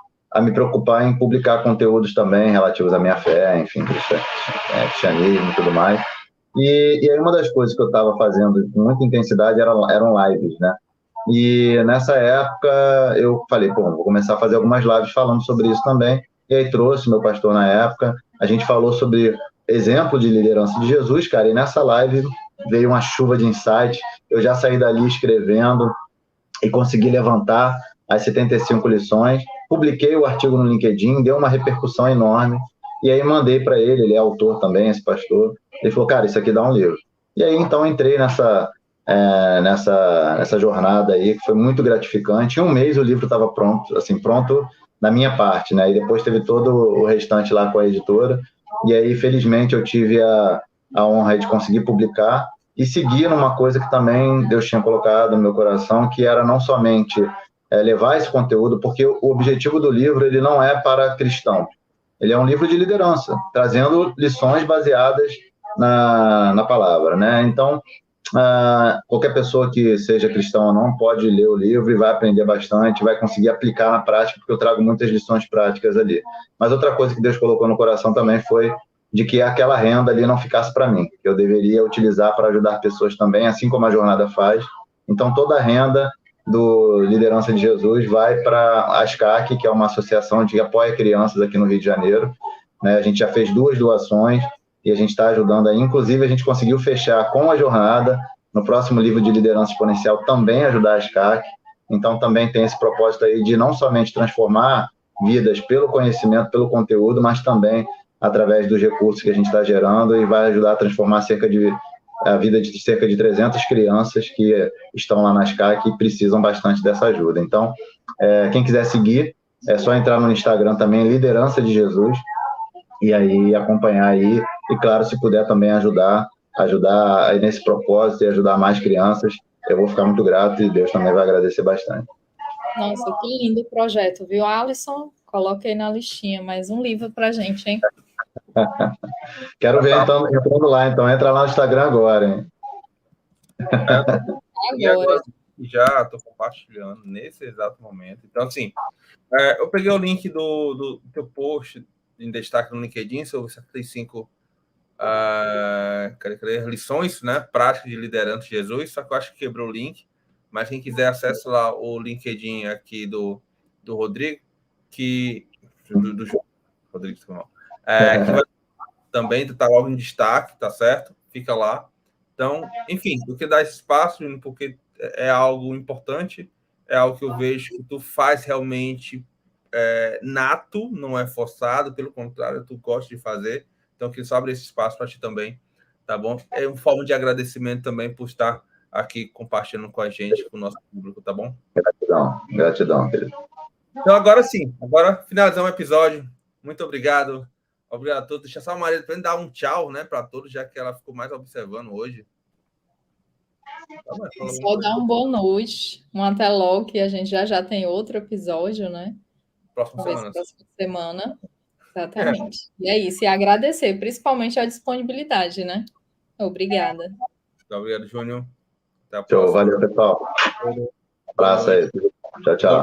me preocupar em publicar conteúdos também relativos à minha fé, enfim, cristianismo e tudo mais. E aí uma das coisas que eu estava fazendo com muita intensidade eram lives, né? E nessa época eu falei, vou começar a fazer algumas lives falando sobre isso também. E aí trouxe meu pastor na época, a gente falou sobre exemplo de liderança de Jesus, cara, e nessa live veio uma chuva de insight. Eu já saí dali escrevendo e consegui levantar as 75 lições, publiquei o artigo no LinkedIn, deu uma repercussão enorme, e aí mandei para ele é autor também, esse pastor. Ele falou, cara, isso aqui dá um livro. E aí então entrei nessa jornada aí, que foi muito gratificante. Em um mês o livro estava pronto, assim, pronto da minha parte, né? E depois teve todo o restante lá com a editora. E aí, felizmente, eu tive a honra de conseguir publicar e seguir numa coisa que também Deus tinha colocado no meu coração, que era não somente levar esse conteúdo, porque o objetivo do livro ele não é para cristão. Ele é um livro de liderança, trazendo lições baseadas na palavra, né? Então, qualquer pessoa que seja cristão ou não pode ler o livro e vai aprender bastante, vai conseguir aplicar na prática, porque eu trago muitas lições práticas ali. Mas outra coisa que Deus colocou no coração também foi de que aquela renda ali não ficasse para mim, que eu deveria utilizar para ajudar pessoas também, assim como a jornada faz. Então, toda a renda do Liderança de Jesus vai para a ASCAC, que é uma associação que apoia crianças aqui no Rio de Janeiro, né? A gente já fez 2 doações, e a gente está ajudando aí. Inclusive, a gente conseguiu fechar com a jornada, no próximo livro de liderança exponencial, também ajudar a ASCAC. Então, também tem esse propósito aí de não somente transformar vidas pelo conhecimento, pelo conteúdo, mas também através dos recursos que a gente está gerando e vai ajudar a transformar a vida de cerca de 300 crianças que estão lá na SCAC e precisam bastante dessa ajuda. Então, quem quiser seguir, é só entrar no Instagram também, Liderança de Jesus, e aí acompanhar aí, e claro, se puder também ajudar aí nesse propósito e ajudar mais crianças, eu vou ficar muito grato e Deus também vai agradecer bastante. Nossa, que lindo o projeto, viu, Alisson? Coloquei na listinha mais um livro pra gente, hein? Quero ver, então, entrando lá. Então, entra lá no Instagram agora, hein? E agora já estou compartilhando nesse exato momento. Então, assim, eu peguei o link do teu post em destaque no LinkedIn sobre 75 lições, né, práticas de liderança de Jesus, só que eu acho que quebrou o link, mas quem quiser acesse lá o LinkedIn aqui do Rodrigo, do Rodrigo, que vai também está logo em destaque, tá certo? Fica lá. Então, enfim, o que dá esse espaço, porque é algo importante, é algo que eu vejo que tu faz realmente nato, não é forçado, pelo contrário, tu gosta de fazer. Então, que só abre esse espaço para ti também, tá bom? É uma forma de agradecimento também por estar aqui compartilhando com a gente, com o nosso público, tá bom? Gratidão, querido. Então, agora sim, finalizamos o episódio. Muito obrigado. Obrigado a todos. Deixa só a Maria dar um tchau, né, para todos, já que ela ficou mais observando hoje. Só dar uma boa noite, um até logo, que a gente já tem outro episódio, né? Próxima semana. Exatamente. E é isso. E agradecer, principalmente a disponibilidade, né? Obrigada. Obrigado, Júnior. Até a próxima. Show, valeu, pessoal. Um abraço aí. Tchau, tchau.